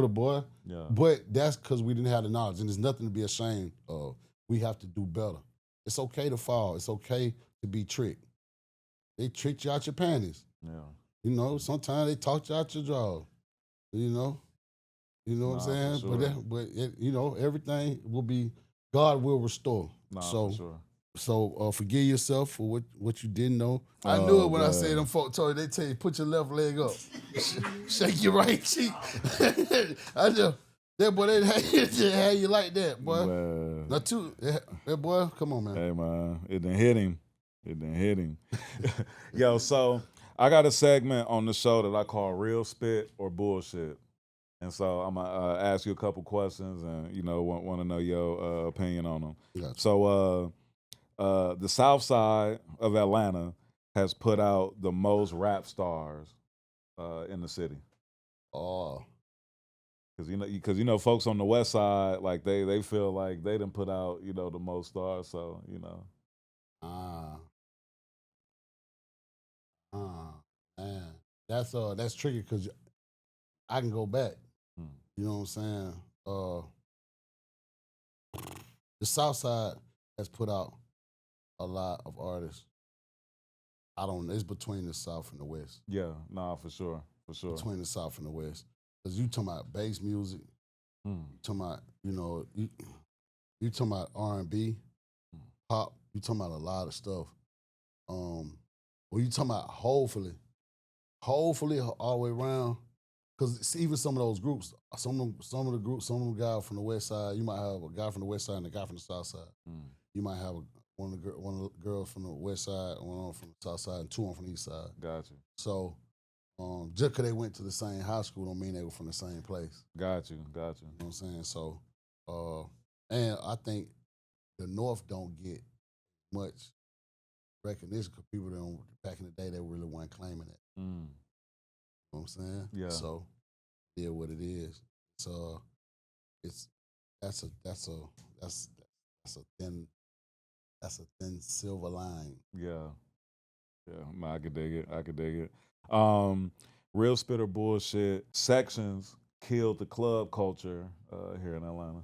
boy. Yeah. But that's because we didn't have the knowledge, and there's nothing to be ashamed of. We have to do better. It's okay to fall. It's okay to be tricked. They tricked you out your panties. Yeah. Sometimes they talk you out your drawers. You know what I'm saying? Sure. But everything will be, God will restore. For sure. So forgive yourself for what you didn't know. I knew it when I said God. them folk told you, they tell you, put your left leg up. Shake your right cheek. I just, that boy, they had you like that, boy. Man. Not too, that boy, come on, man. Hey, man, it done hit him. It done hit him. Yo, so I got a segment on the show that I call Real Spit or Bullshit. And so I'm going to ask you a couple questions and, you know, want to know your opinion on them. Gotcha. So the South Side of Atlanta has put out the most rap stars in the city. Oh, Because you know, folks on the West Side, like they feel like they done put out, you know, the most stars. So you know, man, that's tricky because I can go back. Hmm. You know what I'm saying? The South Side has put out a lot of artists. I don't know. It's between the South and the West. Yeah, nah, for sure. Between the South and the West. Because you talking about bass music, you talking about, you know, you talking about R&B, pop, you talking about a lot of stuff. When you talking about hopefully all the way around, because even some of those groups, some of the groups, some of the guys from the West Side, you might have a guy from the West Side and a guy from the South Side. You might have one of the girls from the West Side, one from the South Side, and two from the East Side. Gotcha. So just because they went to the same high school don't mean they were from the same place. Got you. You know what I'm saying? So, and I think the North don't get much recognition because people don't, back in the day, they really weren't claiming it. You know what I'm saying? Yeah. So, yeah, what it is. So, that's a thin silver line. Yeah. No, I could dig it. Real Spit or Bullshit. Sections killed the club culture here in Atlanta.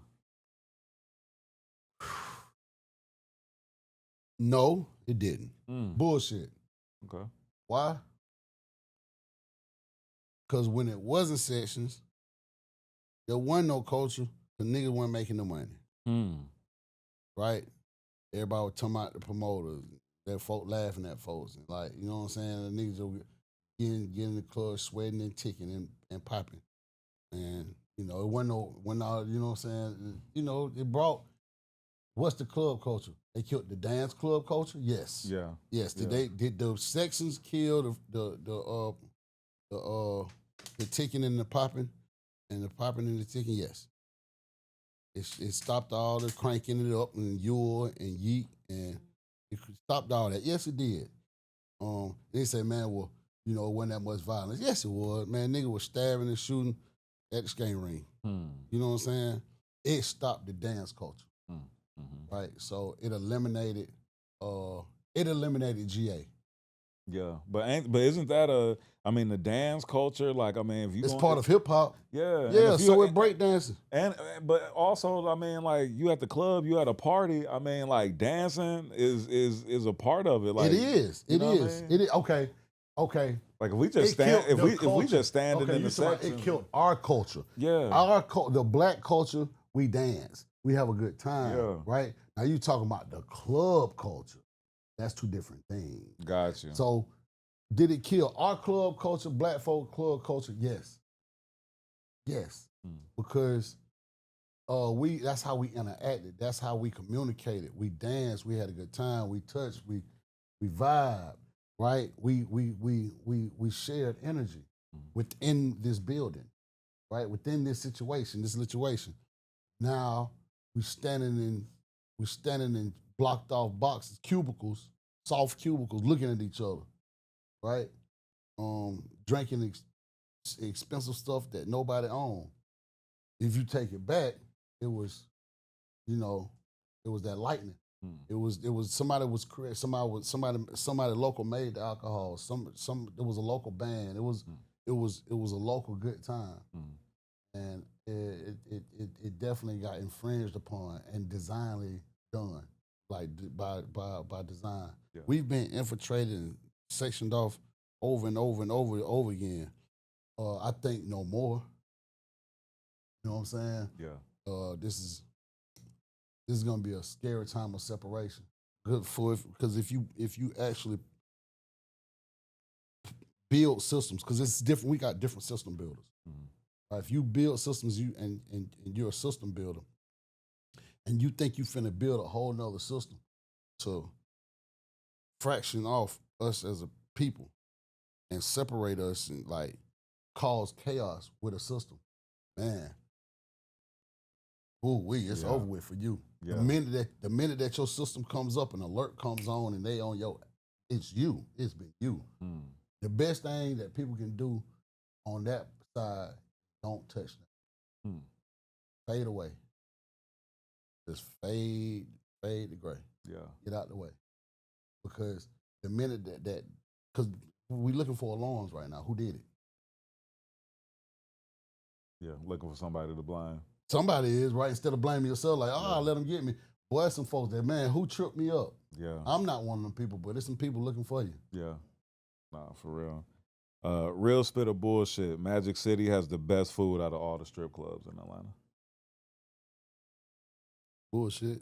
No, it didn't. Bullshit. Okay. Why? Because when it wasn't sections, there wasn't no culture. The niggas weren't making the money. Right? Everybody was talking about the promoters. That folk laughing at folks. And like, you know what I'm saying? The niggas were getting in the club, sweating and ticking and popping. And, you know, it wasn't no, you know what I'm saying? You know, it brought, what's the club culture? They killed the dance club culture? Yes. Yeah. Yes. Did the sections kill the ticking and the popping and the popping and the ticking? Yes. It stopped all the cranking it up and yule and yeet and it stopped all that. Yes, it did. They say, man, well, you know, it wasn't that much violence. Yes, it was. Man, nigga was stabbing and shooting at the skate ring. You know what I'm saying? It stopped the dance culture. Right? So it eliminated GA. Yeah, but isn't that I mean, the dance culture, like, I mean, if you it's part of hip hop. Yeah, yeah. So with breakdancing, but also, I mean, like, you at the club, you at a party. I mean, like, dancing is a part of it. Like, it is. It is. I mean? It is. Okay. Like, if we just stand, if we just standing in the section, it killed our culture. Yeah, the black culture. We dance. We have a good time. Yeah. Right now, you talking about the club culture. That's two different things. Got you. So, did it kill our club culture, black folk club culture? Yes. Yes. Because that's how we interacted. That's how we communicated. We danced. We had a good time. We touched. We vibed. Right. We shared energy within this building. Right. Within this situation. Now we standing in blocked off boxes, cubicles, soft cubicles, looking at each other. Right. Drinking expensive stuff that nobody owned. If you take it back, it was, you know, it was that lightning. It was somebody was creating, somebody local made the alcohol. It was a local band. It was a local good time. And it definitely got infringed upon and designedly done, like by design. Yeah. We've been infiltrated and sectioned off over and over and over again. I think no more. You know what I'm saying? Yeah. This is gonna be a scary time of separation. Good for it, because if you actually build systems, because it's different. We got different system builders. If you build systems, and you're a system builder, and you think you finna build a whole nother system to fraction off us as a people and separate us and like cause chaos with a system, man. Ooh, it's over with for you. Yeah. The minute that your system comes up, an alert comes on, and they on your, it's you. It's been you. The best thing that people can do on that side, don't touch them. Fade away. Just fade to gray. Yeah. Get out the way. Because the minute because we looking for alarms right now. Who did it? Yeah, looking for somebody to blame. Somebody is, right? Instead of blaming yourself, like, let them get me. Boy, some folks that, man, who tripped me up? Yeah. I'm not one of them people, but there's some people looking for you. Yeah. Nah, for real. Real spit or bullshit. Magic City has the best food out of all the strip clubs in Atlanta. Bullshit.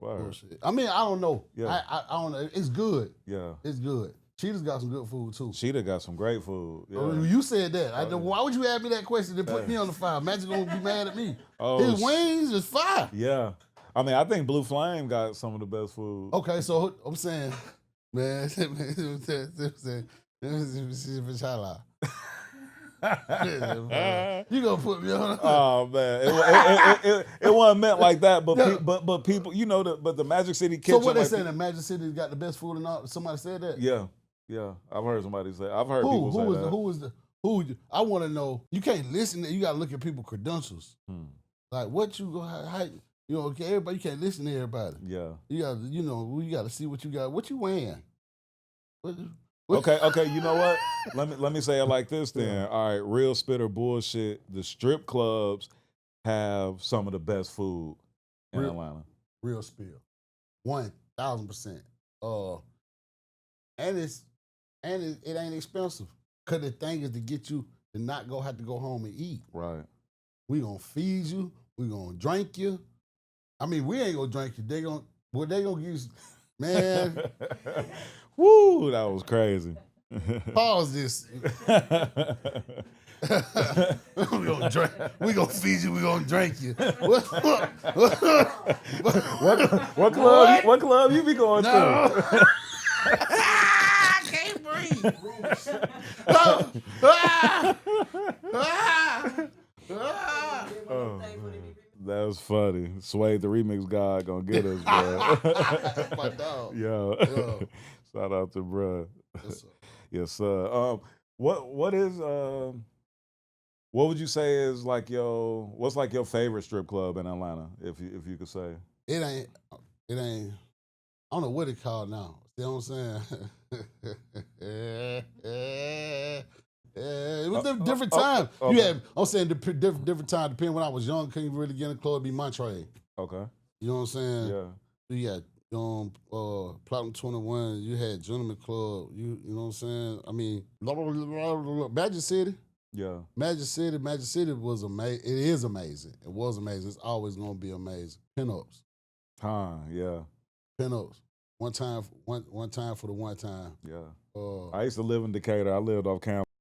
Word. Bullshit. I mean, I don't know. Yeah. I don't know. It's good. Yeah. It's good. Cheetah's got some good food too. Cheetah got some great food. Yeah. You said that. Why would you ask me that question to put me on the fire? Magic gonna be mad at me. His wings is fire. Yeah. I mean, I think Blue Flame got some of the best food. Okay, so I'm saying, man, you gonna put me on? Oh man, it wasn't meant like that. But people, but the Magic City Kitchen. So what they saying that Magic City's got the best food and all? Somebody said that? Yeah. I've heard somebody say. I've heard people say that. Who? I want to know. You can't listen. You got to look at people's credentials. Like what you go, how okay, everybody. You can't listen to everybody. Yeah. You got you got to see what you got. What you wearing? Okay. You know what? Let me say it like this then. Yeah. All right, real spit or bullshit. The strip clubs have some of the best food in Atlanta. Real spill, 1,000%. And it ain't expensive. Cause the thing is to get you to not have to go home and eat. Right. We gonna feed you. We gonna drink you. I mean, we ain't gonna drink you. They gonna give you, man. Woo, that was crazy. Pause this. We gonna feed you. We gonna drink you. What club you be going to? I can't breathe. That was funny. Sway, the remix god, gonna get us, bro. That's my dog. Yo. Shout out to bruh. Yes, sir. Yes, sir. What would you say is like what's like your favorite strip club in Atlanta, if you could say? It ain't I don't know what it called now. See what I'm saying? It was a different time. Okay. I'm saying different time. Depending when I was young, couldn't really get in the club, be Monterey. Okay. You know what I'm saying? Yeah. You had Platinum 21, you had Gentleman Club, you know what I'm saying? I mean, Magic City. Yeah. Magic City was amazing. It is amazing. It was amazing. It's always gonna be amazing. Pinups. Yeah. Pinups. One time for the one time. Yeah. I used to live in Decatur. I lived off campus.